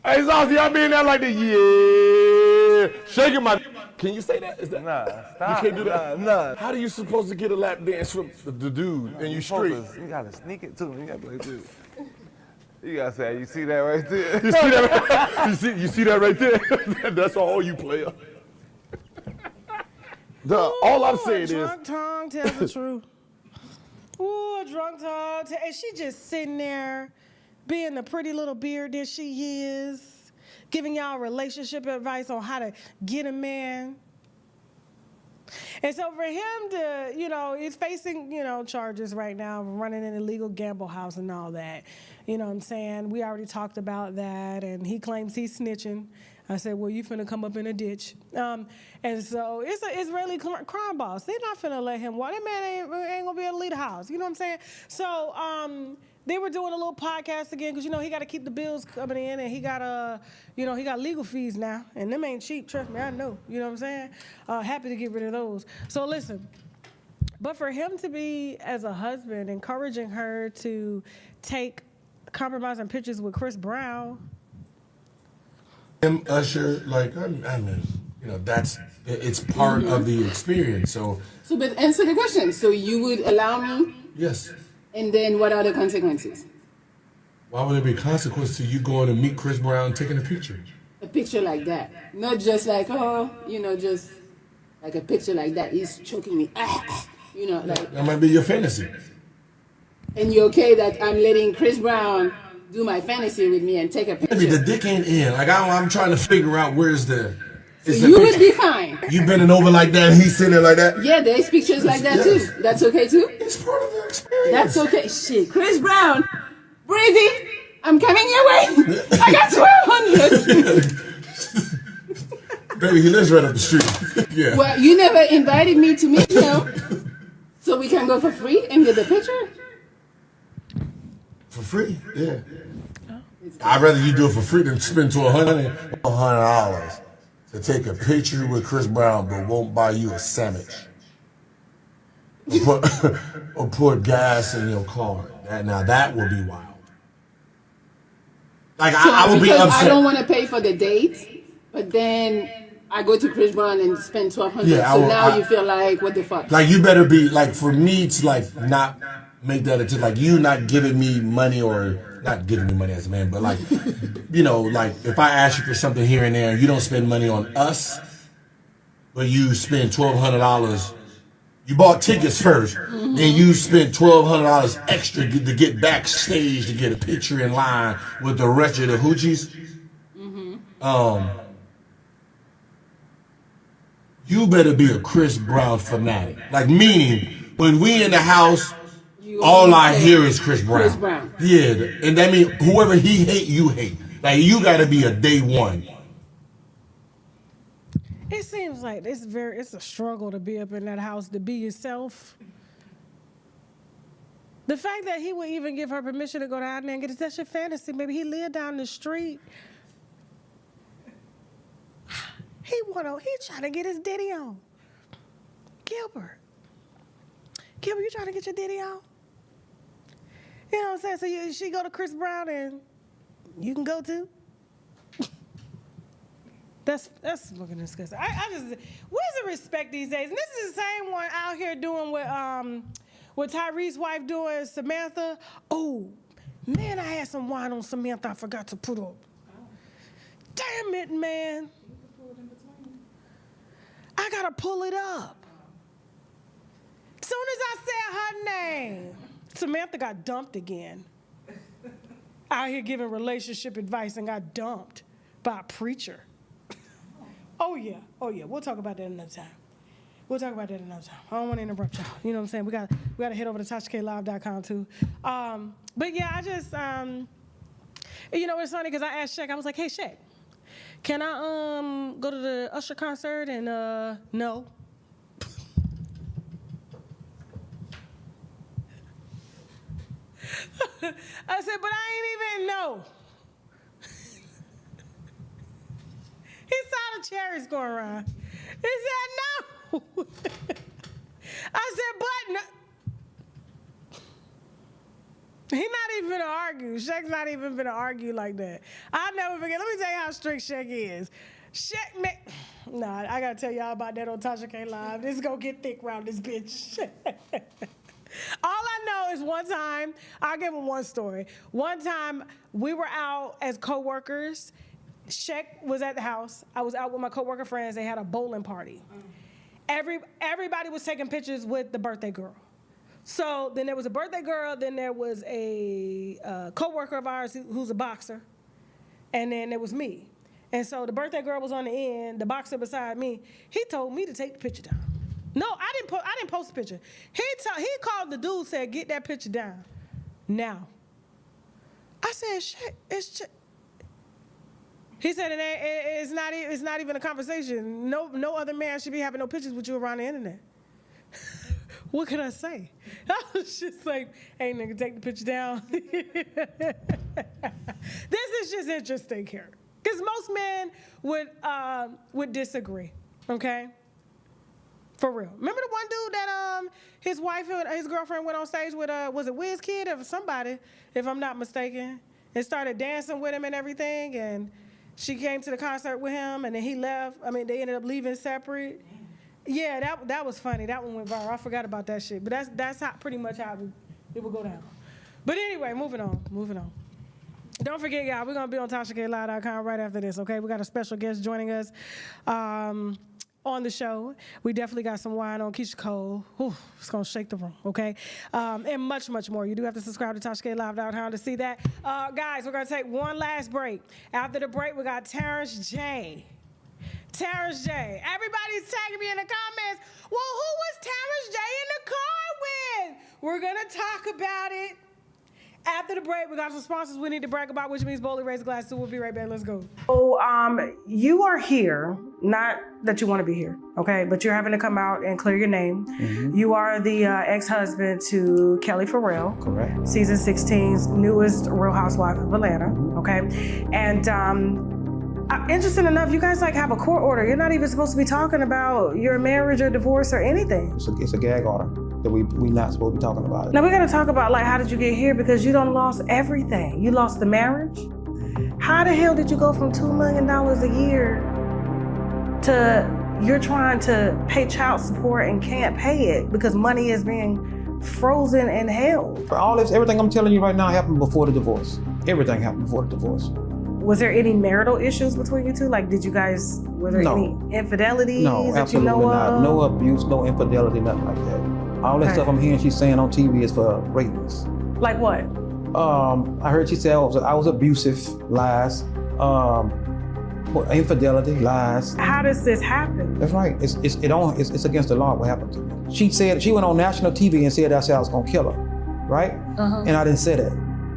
Hey, Sauce, y'all being there like this? Yeah. Shaking my. Can you say that? Is that? Nah, stop. You can't do that? Nah. How do you supposed to get a lap dance from the dude and you street? You gotta sneak it to him. You gotta be like this. You gotta say, you see that right there? You see that? You see that right there? That's all you player. All I'm saying is. Drunk tongue tells the truth. Ooh, drunk tongue. And she just sitting there being the pretty little beard that she is, giving y'all relationship advice on how to get a man. And so for him to, he's facing, charges right now, running an illegal gamble house and all that. You know what I'm saying? We already talked about that, and he claims he's snitching. I said, well, you finna come up in a ditch. And so it's an Israeli crime boss. They're not finna let him walk. That man ain't gonna be able to leave the house. You know what I'm saying? So they were doing a little podcast again because, he got to keep the bills coming in, and he got he got legal fees now, and them ain't cheap. Trust me, I know. You know what I'm saying? Happy to get rid of those. So listen, but for him to be, as a husband, encouraging her to take compromising pictures with Chris Brown. Him, Usher, I mean, it's part of the experience. So, but answer the question. So you would allow me? Yes. And then what are the consequences? Why would there be consequence to you going to meet Chris Brown taking a picture? A picture like that. Not just like, just like a picture like that. He's choking me. That might be your fantasy. And you're okay that I'm letting Chris Brown do my fantasy with me and take a picture? Maybe the dick ain't in. I'm trying to figure out where's the... So you would be fine. You bending over like that and he's sitting there like that? Yeah, there's pictures like that too. That's okay too? It's part of the experience. That's okay. Shit. Chris Brown, Brady, I'm coming your way. I got 1,200. Baby, he lives right up the street. Yeah. Well, you never invited me to meet him, so we can go for free and get the picture? For free? Yeah. I'd rather you do it for free than spend $100 to take a picture with Chris Brown, but won't buy you a sandwich. Or put gas in your car. Now that would be wild. I would be upset. I don't want to pay for the date, but then I go to Chris Brown and spend $1,200. Yeah, So now you feel like, what the fuck? Like, you better be, like, for me to, like, not make that into, like, you not giving me money or not giving me money as a man, but, like, you know, like, if I ask you for something here and there, you don't spend money on us, but you spend $1,200. You bought tickets first, then you spent $1,200 extra to get backstage to get a picture in line with the rest of the hoochies. You better be a Chris Brown fanatic. Like, meaning, when we in the house, all I hear is Chris Brown. Chris Brown. Yeah, and that means whoever he hate, you hate. Like, you gotta be a day one. It seems like it's a struggle to be up in that house, to be yourself. The fact that he would even give her permission to go down there and get it, that's your fantasy. Maybe he lived down the street. He trying to get his ditty on. Gilbert, you trying to get your ditty on? You know what I'm saying? So she go to Chris Brown and you can go too? That's fucking disgusting. Where's the respect these days? And this is the same one out here doing what Tyrese's wife doing, Samantha. Oh, man, I had some wine on Samantha I forgot to put up. Damn it, man. I gotta pull it up. Soon as I said her name, Samantha got dumped again. Out here giving relationship advice and got dumped by a preacher. Oh yeah. We'll talk about that another time. I don't want to interrupt y'all. You know what I'm saying? We got to head over to TashaKLive.com too. But yeah, I just you know, it's funny because I asked Shaq. I was like, hey Shaq, can I go to the Usher concert? And no. I said, but I ain't even know. He saw the cherries going around. He said, no. I said, but no. He not even gonna argue. Shaq's not even gonna argue like that. I'll never forget. Let me tell you how strict Shaq is. Shaq, man. Nah, I gotta tell y'all about that on Tasha K Live. This is gonna get thick around this bitch. All I know is one time, I'll give him one story. One time, we were out as co-workers. Shaq was at the house. I was out with my co-worker friends. They had a bowling party. Everybody was taking pictures with the birthday girl. So then there was a birthday girl, then there was a co-worker of ours who's a boxer, and then there was me. And so the birthday girl was on the end, the boxer beside me. He told me to take the picture down. No, I didn't post the picture. He called the dude, said, get that picture down now. I said, shit, it's. He said, it's not even a conversation. No other man should be having no pictures with you around the internet. What can I say? I was just like, hey, nigga, take the picture down. This is just interesting here. Because most men would disagree, okay? For real. Remember the one dude that his wife, his girlfriend went on stage with, was it WizKid or somebody, if I'm not mistaken, and started dancing with him and everything, and she came to the concert with him, and then he left. I mean, they ended up leaving separate. Yeah, that was funny. That one went viral. I forgot about that shit. But that's how pretty much how it would go down. But anyway, moving on. Don't forget, y'all, we're going to be on TashaKLive.com right after this, okay? We got a special guest joining us on the show. We definitely got some wine on Keisha Cole. Ooh, it's going to shake the room, okay? And much, much more. You do have to subscribe to TashaKLive.com to see that. Guys, we're going to take one last break. After the break, we got Terrence J. Terrence J. Everybody's tagging me in the comments. Well, who was Terrence J in the car with? We're going to talk about it. After the break, we got some sponsors we need to brag about, which means boldly raise a glass. So we'll be right back. Let's go. So, you are here, not that you want to be here, okay? But you're having to come out and clear your name. Mm-hmm. You are the ex-husband to Kelly Forel. Correct. Season 16's newest Real Housewife of Atlanta, okay? And interesting enough, you guys like have a court order. You're not even supposed to be talking about your marriage or divorce or anything. It's a gag order that we not supposed to be talking about it. Now we gotta talk about like how did you get here, because you done lost everything. You lost the marriage. How the hell did you go from $2 million a year to you're trying to pay child support and can't pay it because money is being frozen and held. For all this, everything I'm telling you right now happened before the divorce. Everything happened before the divorce. Was there any marital issues between you two? Like, were there any infidelity? No, absolutely not. No abuse, no infidelity, nothing like that. All that stuff I'm hearing she's saying on TV is for ratings. Like what? I heard she said I was abusive, lies. Infidelity, lies. How does this happen? That's right. It's against the law what happened to me. She went on national TV and said I was gonna kill her, right? And I didn't say that.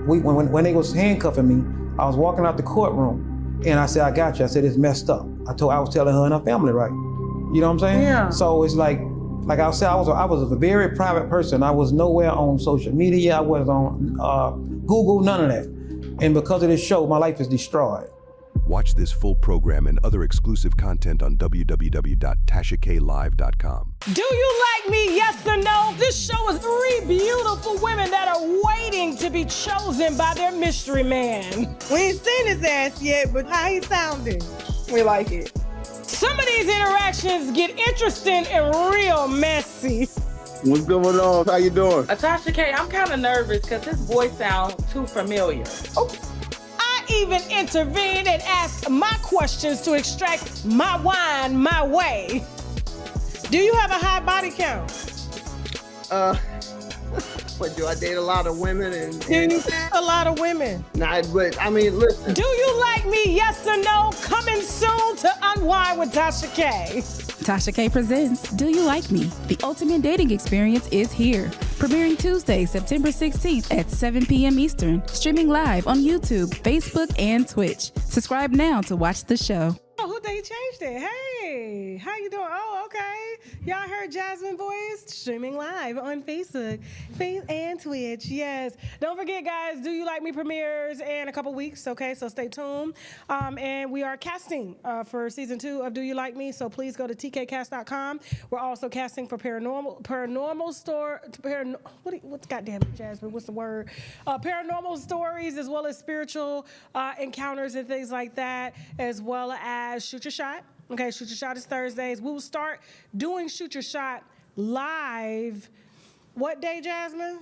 When they was handcuffing me, I was walking out the courtroom and I said, I got you. I said, it's messed up. I was telling her and her family, right? You know what I'm saying? Yeah. So it's like I said, I was a very private person. I was nowhere on social media. I was on Google, none of that. And because of this show, my life is destroyed. Watch this full program and other exclusive content on www.tashaklive.com. Do you like me? Yes or no? This show is 3 beautiful women that are waiting to be chosen by their mystery man. We ain't seen his ass yet, but how he sounding? We like it. Some of these interactions get interesting and real messy. What's going on? How you doing? Tasha K, I'm kind of nervous because his voice sounds too familiar. Oh. I even intervened and asked my questions to extract my wine my way. Do you have a high body count? What, do I date a lot of women and a lot of women? Nah, but I mean, listen. Do you like me? Yes or no? Coming soon to Unwind with Tasha K. Tasha K presents Do You Like Me? The ultimate dating experience is here. Premiering Tuesday, September 16th at 7 p.m. Eastern. Streaming live on YouTube, Facebook, and Twitch. Subscribe now to watch the show. Oh, who they changed it? Hey, how you doing? Oh, okay. Y'all heard Jasmine's voice? Streaming live on Facebook and Twitch. Yes. Don't forget, guys, Do You Like Me premieres in a couple weeks, okay? So stay tuned. And we are casting for season 2 of Do You Like Me, so please go to tkcast.com. We're also casting for paranormal stories, as well as spiritual encounters and things like that, as well as Shoot Your Shot. Okay, Shoot Your Shot is Thursdays. We will start doing Shoot Your Shot live. What day, Jasmine?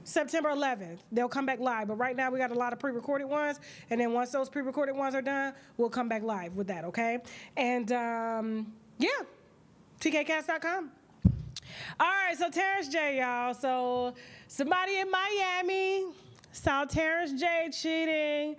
September 11th. They'll come back live. But right now we got a lot of pre-recorded ones. And then once those pre-recorded ones are done, we'll come back live with that, okay? And yeah, tkcast.com. All right, so Terrence J, y'all. So somebody in Miami saw Terrence J cheating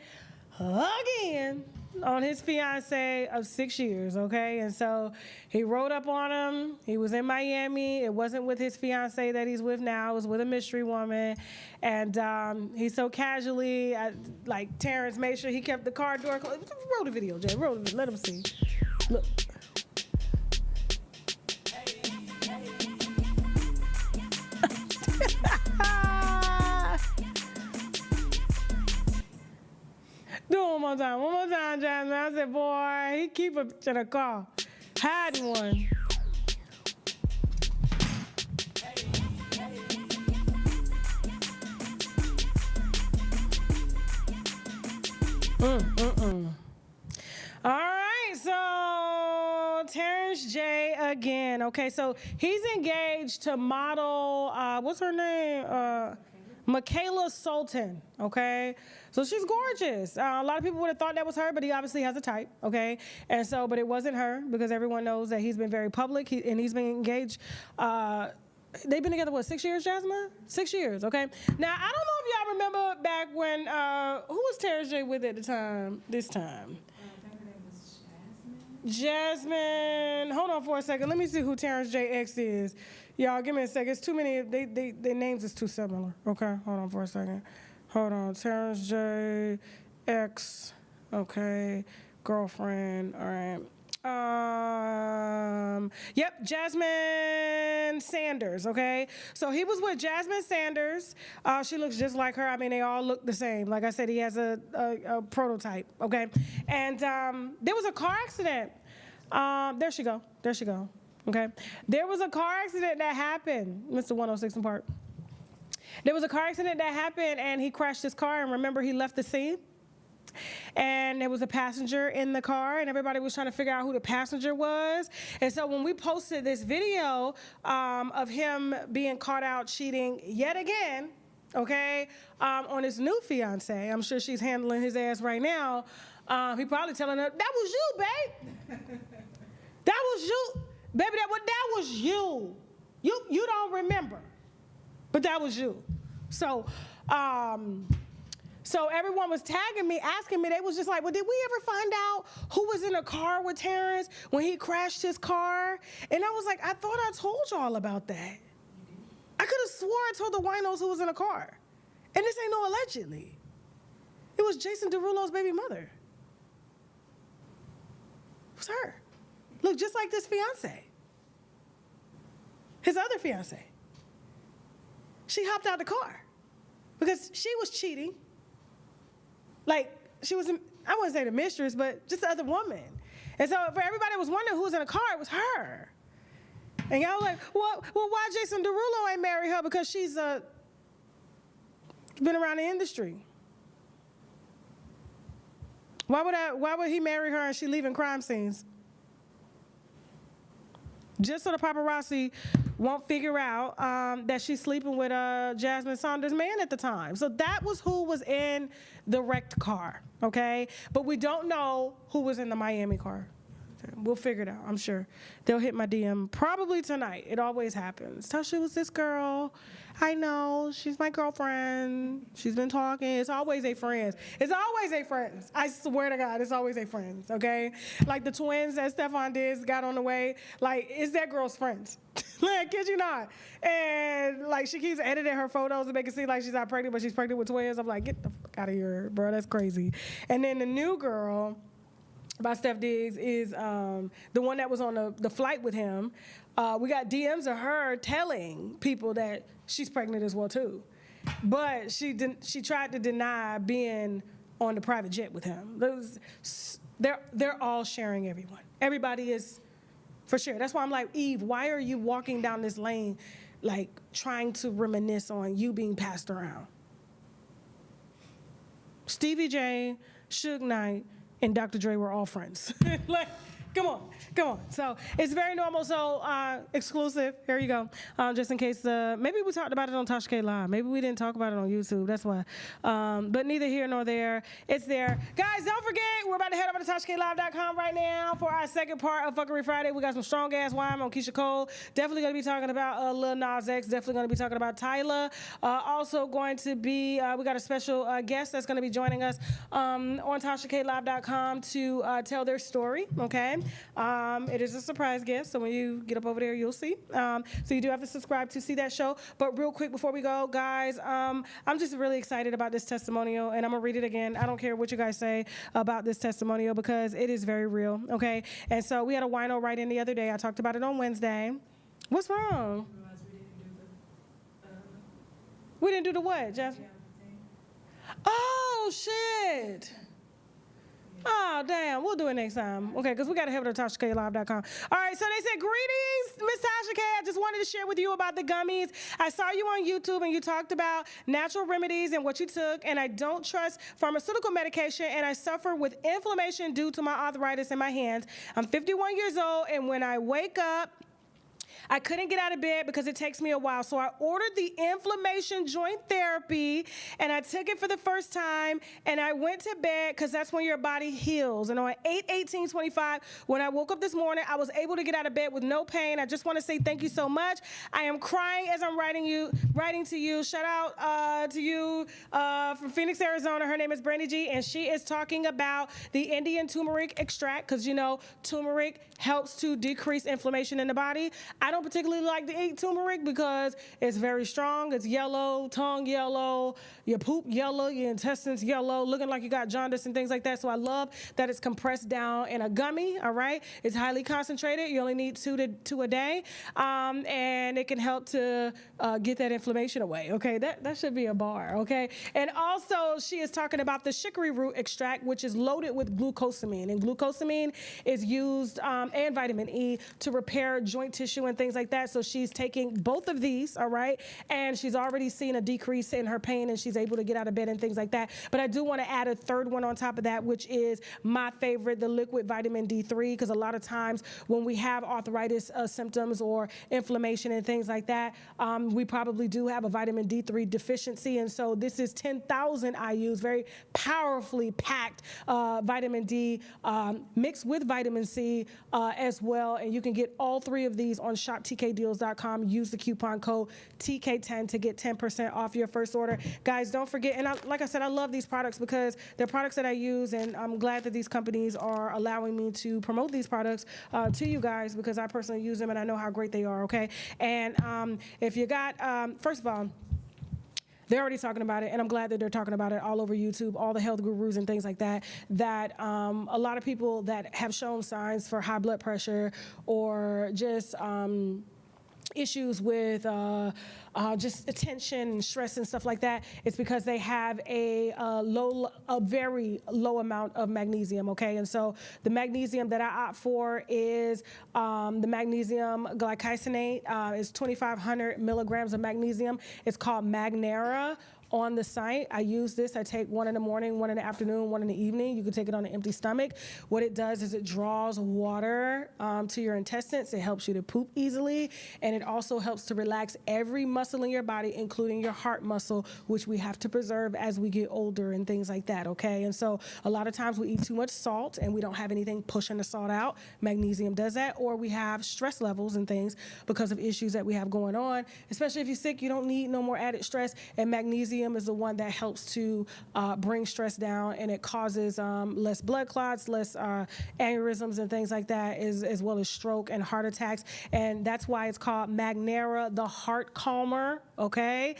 again on his fiance of 6 years, okay? And so he rode up on him. He was in Miami. It wasn't with his fiance that he's with now. It was with a mystery woman. And he so casually, like Terrance made sure he kept the car door closed. Roll the video, Jay. Roll it. Let him see. Look. Do it one more time, Jasmine. I said, boy, he keep it to the car. Hiding one. All right, so Terrence J again. Okay, so he's engaged to model, what's her name? Michaela Sultan, okay? So she's gorgeous. A lot of people would have thought that was her, but he obviously has a type, okay? And so, but it wasn't her because everyone knows that he's been very public and he's been engaged. They've been together, what, 6 years, Jasmine? 6 years, okay? Now, I don't know if y'all remember back when, who was Terrence J with at the time, this time? Jasmine, hold on for a second. Let me see who Terrence J X is. Y'all, give me a second. It's too many. Their names is too similar. Okay, hold on for a second. Hold on, Terrence J X. Okay, girlfriend. All right. Yep, Jasmine Sanders, okay? So he was with Jasmine Sanders. She looks just like her. I mean, they all look the same. Like I said, he has a prototype, okay? And there was a car accident. There she go, okay? There was a car accident that happened, Mr. 106 in Park. There was a car accident that happened and he crashed his car and remember he left the scene? And there was a passenger in the car, and everybody was trying to figure out who the passenger was. And so when we posted this video of him being caught out cheating yet again, okay, on his new fiance, I'm sure she's handling his ass right now. He probably telling her, "That was you, babe. That was you, baby. That was you. You don't remember, but that was you." So. So everyone was tagging me, asking me, they was just like, well, did we ever find out who was in a car with Terrence when he crashed his car? And I was like, I thought I told y'all about that. I could have swore I told the winos who was in a car. And this ain't no allegedly. It was Jason Derulo's baby mother. It was her. Look, just like this fiance. His other fiance. She hopped out the car because she was cheating. Like, she was, I wouldn't say the mistress, but just the other woman. And so for everybody that was wondering who was in the car, it was her. And y'all like, well, why Jason Derulo ain't marry her? Because she's been around the industry. Why would he marry her and she leaving crime scenes? Just so the paparazzi won't figure out that she's sleeping with Jasmine Saunders' man at the time. So that was who was in the wrecked car, okay? But we don't know who was in the Miami car. We'll figure it out, I'm sure. They'll hit my DM probably tonight. It always happens. Tasha was this girl. I know, she's my girlfriend. She's been talking. It's always a friends. It's always a friends. I swear to God, it's always a friends, okay? Like the twins that Stefan did got on the way. Like, it's that girl's friends. Like, kid you not. And like, she keeps editing her photos to make it seem like she's not pregnant, but she's pregnant with twins. I'm like, get the fuck out of here, bro. That's crazy. And then the new girl by Steph Diggs is the one that was on the flight with him. We got DMs of her telling people that she's pregnant as well too, but she tried to deny being on the private jet with him. They're all sharing everyone. Everybody is for sure. That's why I'm like, Eve, why are you walking down this lane, like trying to reminisce on you being passed around? Stevie J, Suge Knight, and Dr. Dre were all friends. Like, come on. So it's very normal. So exclusive. Here you go. Just in case, maybe we talked about it on Tasha K Live. Maybe we didn't talk about it on YouTube. That's why. But neither here nor there. It's there. Guys, don't forget, we're about to head over to TashaKLive.com right now for our second part of Fuckery Friday. We got some strong ass wine on Keisha Cole. Definitely going to be talking about Lil Nas X. Definitely going to be talking about Tyler. Also going to be, we got a special guest that's going to be joining us on TashaKLive.com to tell their story. Okay. It is a surprise guest, so when you get up over there, you'll see. So you do have to subscribe to see that show. But real quick before we go, guys, I'm just really excited about this testimonial, and I'm gonna read it again. I don't care what you guys say about this testimonial because it is very real, okay? And so we had a wino write in the other day. I talked about it on Wednesday. What's wrong? We didn't do the what, Jeff? Oh, shit. Oh, damn. We'll do it next time. Okay, because we got to head over to TashaKLive.com. All right, so they said, greetings, Miss Tasha K. I just wanted to share with you about the gummies. I saw you on YouTube, and you talked about natural remedies and what you took, and I don't trust pharmaceutical medication, and I suffer with inflammation due to my arthritis in my hands. I'm 51 years old, and when I wake up, I couldn't get out of bed because it takes me a while. So I ordered the inflammation joint therapy, and I took it for the first time, and I went to bed because that's when your body heals. And on 8/18/25, when I woke up this morning, I was able to get out of bed with no pain. I just want to say thank you so much. I am crying as I'm writing to you. Shout out to you from Phoenix, Arizona. Her name is Brandy G, and she is talking about the Indian turmeric extract because, you know, turmeric helps to decrease inflammation in the body. I don't particularly like to eat turmeric because it's very strong. It's yellow, tongue yellow, your poop yellow, your intestines yellow, looking like you got jaundice and things like that. So I love that it's compressed down in a gummy, all right? It's highly concentrated. You only need two a day, and it can help to get that inflammation away, okay? That should be a bar, okay? And also, she is talking about the chicory root extract, which is loaded with glucosamine. And glucosamine is used, and vitamin E, to repair joint tissue and things like that. So she's taking both of these, all right, and she's already seen a decrease in her pain, and she's able to get out of bed and things like that. But I do want to add a third one on top of that, which is my favorite, the liquid vitamin D3, because a lot of times when we have arthritis symptoms or inflammation and things like that, we probably do have a vitamin D3 deficiency. And so this is 10,000 IUs, very powerfully packed vitamin D mixed with vitamin C as well. And you can get all three of these on shoptkdeals.com. Use the coupon code TK10 to get 10% off your first order. Guys, don't forget, and like I said, I love these products because they're products that I use, and I'm glad that these companies are allowing me to promote these products to you guys because I personally use them and I know how great they are, okay? And if you got, first of all, they're already talking about it, and I'm glad that they're talking about it all over YouTube, all the health gurus and things like that, that a lot of people that have shown signs for high blood pressure or just issues with just attention and stress and stuff like that, it's because they have a very low amount of magnesium, okay? And so the magnesium that I opt for is the magnesium glycosinate. Is 2,500 milligrams of magnesium. It's called Magnera. On the site, I use this. I take one in the morning, one in the afternoon, one in the evening. You can take it on an empty stomach. What it does is it draws water to your intestines. It helps you to poop easily, and it also helps to relax every muscle in your body, including your heart muscle, which we have to preserve as we get older and things like that, okay? And so a lot of times we eat too much salt and we don't have anything pushing the salt out. Magnesium does that, or we have stress levels and things because of issues that we have going on. Especially if you're sick, you don't need no more added stress, and magnesium is the one that helps to bring stress down, and it causes less blood clots, less aneurysms and things like that, as well as stroke and heart attacks. And that's why it's called Magnera, the heart calmer, okay?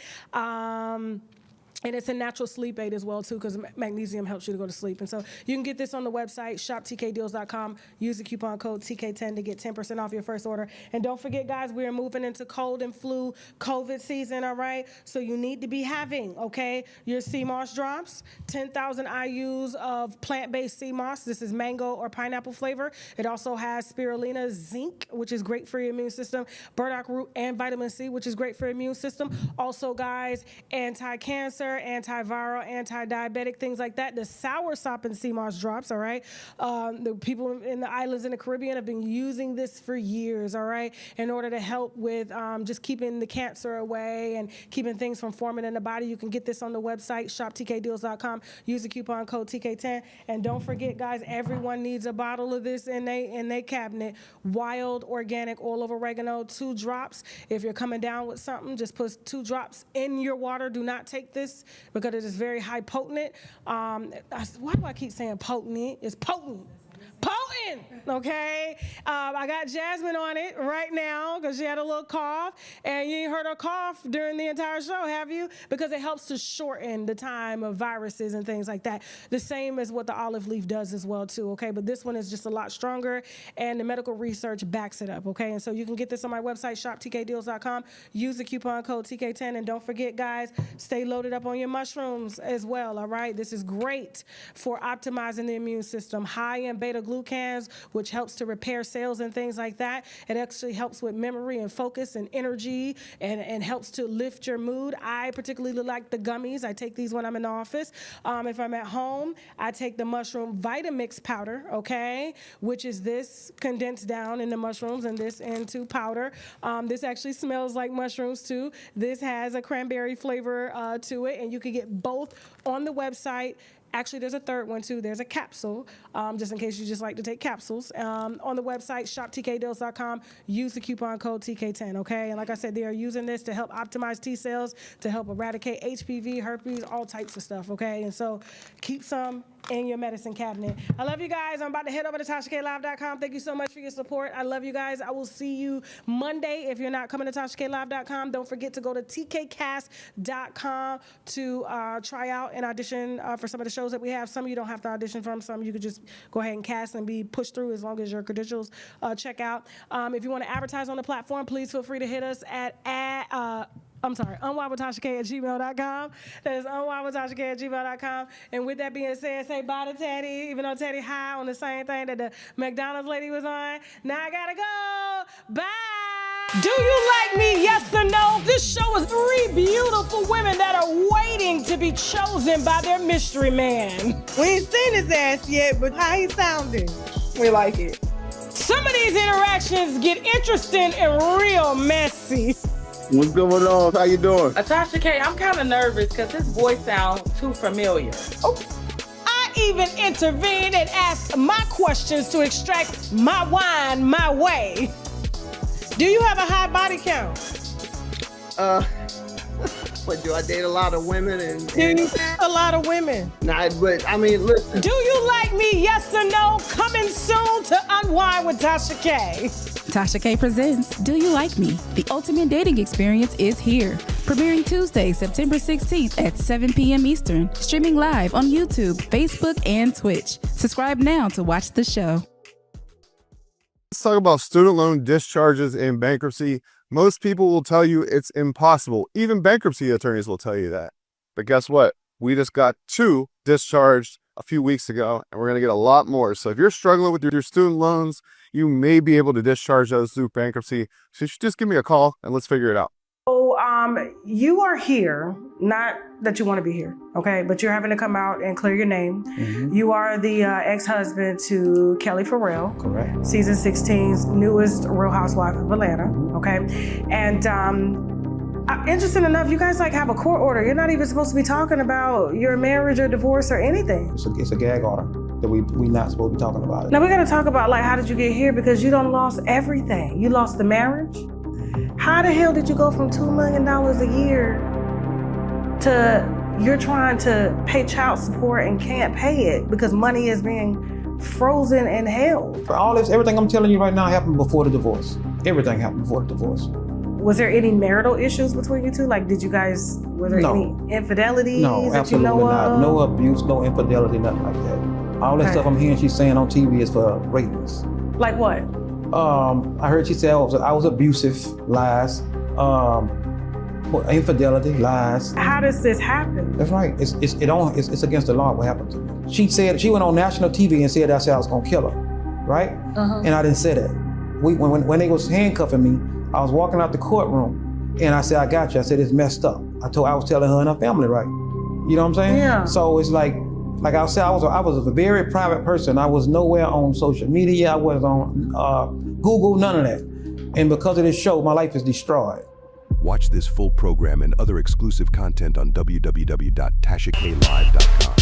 And it's a natural sleep aid as well, too, because magnesium helps you to go to sleep. And so you can get this on the website, shoptkdeals.com. Use the coupon code TK10 to get 10% off your first order. And don't forget, guys, we are moving into cold and flu COVID season, all right? So you need to be having, okay, your sea moss drops, 10,000 IUs of plant-based sea moss. This is mango or pineapple flavor. It also has spirulina, zinc, which is great for your immune system, burdock root, and vitamin C, which is great for your immune system. Also, guys, anti-cancer, antiviral, anti-diabetic, things like that. The sour sop and sea moss drops, all right? The people in the islands in the Caribbean have been using this for years, all right, in order to help with just keeping the cancer away and keeping things from forming in the body. You can get this on the website, shoptkdeals.com. Use the coupon code TK10. And don't forget, guys, everyone needs a bottle of this in their cabinet. Wild organic oil of oregano, 2 drops. If you're coming down with something, just put 2 drops in your water. Do not take this because it is very high potent. Why do I keep saying potent? It's potent. Potent, okay? I got Jasmine on it right now because she had a little cough, and you ain't heard her cough during the entire show, have you? Because it helps to shorten the time of viruses and things like that. The same as what the olive leaf does as well, too, okay? But this one is just a lot stronger, and the medical research backs it up, okay? And so you can get this on my website, shoptkdeals.com. Use the coupon code TK10, and don't forget, guys, stay loaded up on your mushrooms as well, all right? This is great for optimizing the immune system. High in beta-glucans, which helps to repair cells and things like that. It actually helps with memory and focus and energy, and helps to lift your mood. I particularly like the gummies. I take these when I'm in the office. If I'm at home, I take the mushroom Vitamix powder, okay, which is this condensed down in the mushrooms and this into powder. This actually smells like mushrooms too. This has a cranberry flavor to it, and you can get both on the website. Actually, there's a third one, too. There's a capsule, just in case you just like to take capsules. On the website, shoptkdeals.com. Use the coupon code TK10, okay? And like I said, they are using this to help optimize T cells, to help eradicate HPV, herpes, all types of stuff, okay? And so keep some in your medicine cabinet. I love you guys. I'm about to head over to TashaKLive.com. Thank you so much for your support. I love you guys. I will see you Monday. If you're not coming to TashaKLive.com, don't forget to go to TKCast.com to try out and audition for some of the shows that we have. Some you don't have to audition from. Some you could just go ahead and cast and be pushed through as long as your credentials check out. If you want to advertise on the platform, please feel free to hit us at unwindwithtashak@gmail.com. That is unwindwithtashak@gmail.com. And with that being said, say bye to Teddy, even though Teddy high on the same thing that the McDonald's lady was on. Now I gotta go. Bye. Do you like me? Yes or no? This show is 3 beautiful women that are waiting to be chosen by their mystery man. We ain't seen his ass yet, but how he sounding? We like it. Some of these interactions get interesting and real messy. What's going on? How you doing? Tasha K, I'm kind of nervous because his voice sounds too familiar. I even intervened and asked my questions to extract my wine my way. Do you have a high body count? But do I date a lot of women and Do you date a lot of women? Nah, but I mean, listen. Do you like me? Yes or no? Coming soon to Unwind with Tasha K. Tasha K presents Do You Like Me? The ultimate dating experience is here. Premiering Tuesday, September 16th at 7 p.m. Eastern. Streaming live on YouTube, Facebook, and Twitch. Subscribe now to watch the show. Let's talk about student loan discharges in bankruptcy. Most people will tell you it's impossible. Even bankruptcy attorneys will tell you that. But guess what? We just got 2 discharged a few weeks ago, and we're going to get a lot more. So if you're struggling with your student loans, you may be able to discharge those through bankruptcy. So you should just give me a call and let's figure it out. So, you are here, not that you want to be here, okay? But you're having to come out and clear your name. Mm-hmm. You are the ex-husband to Kelly Forel. Correct. Season 16's newest Real Housewife of Atlanta, okay? And interesting enough, you guys like have a court order. You're not even supposed to be talking about your marriage or divorce or anything. It's a gag order that we not supposed to be talking about. Now we gotta talk about like how did you get here, because you done lost everything. You lost the marriage. How the hell did you go from $2 million a year to you're trying to pay child support and can't pay it because money is being frozen and held? For all this, everything I'm telling you right now happened before the divorce. Everything happened before the divorce. Was there any marital issues between you two? Like, were there any infidelities No, that you absolutely know not. of? No abuse, no infidelity, nothing like that. All that Okay. stuff I'm hearing she's saying on TV is for ratings. Like what? I heard she said I was abusive, lies. Infidelity, lies. How does this happen? That's right. It's against the law what happened to me. She said she went on national TV and said I was gonna kill her, right? And I didn't say that. When they was handcuffing me, I was walking out the courtroom and I said, I got you. I said, it's messed up. I was telling her and her family, right? You know what I'm saying? Yeah. So it's like I said, I was a very private person. I was nowhere on social media. I wasn't on Google, none of that. And because of this show, my life is destroyed. Watch this full program and other exclusive content on www.tashaklive.com.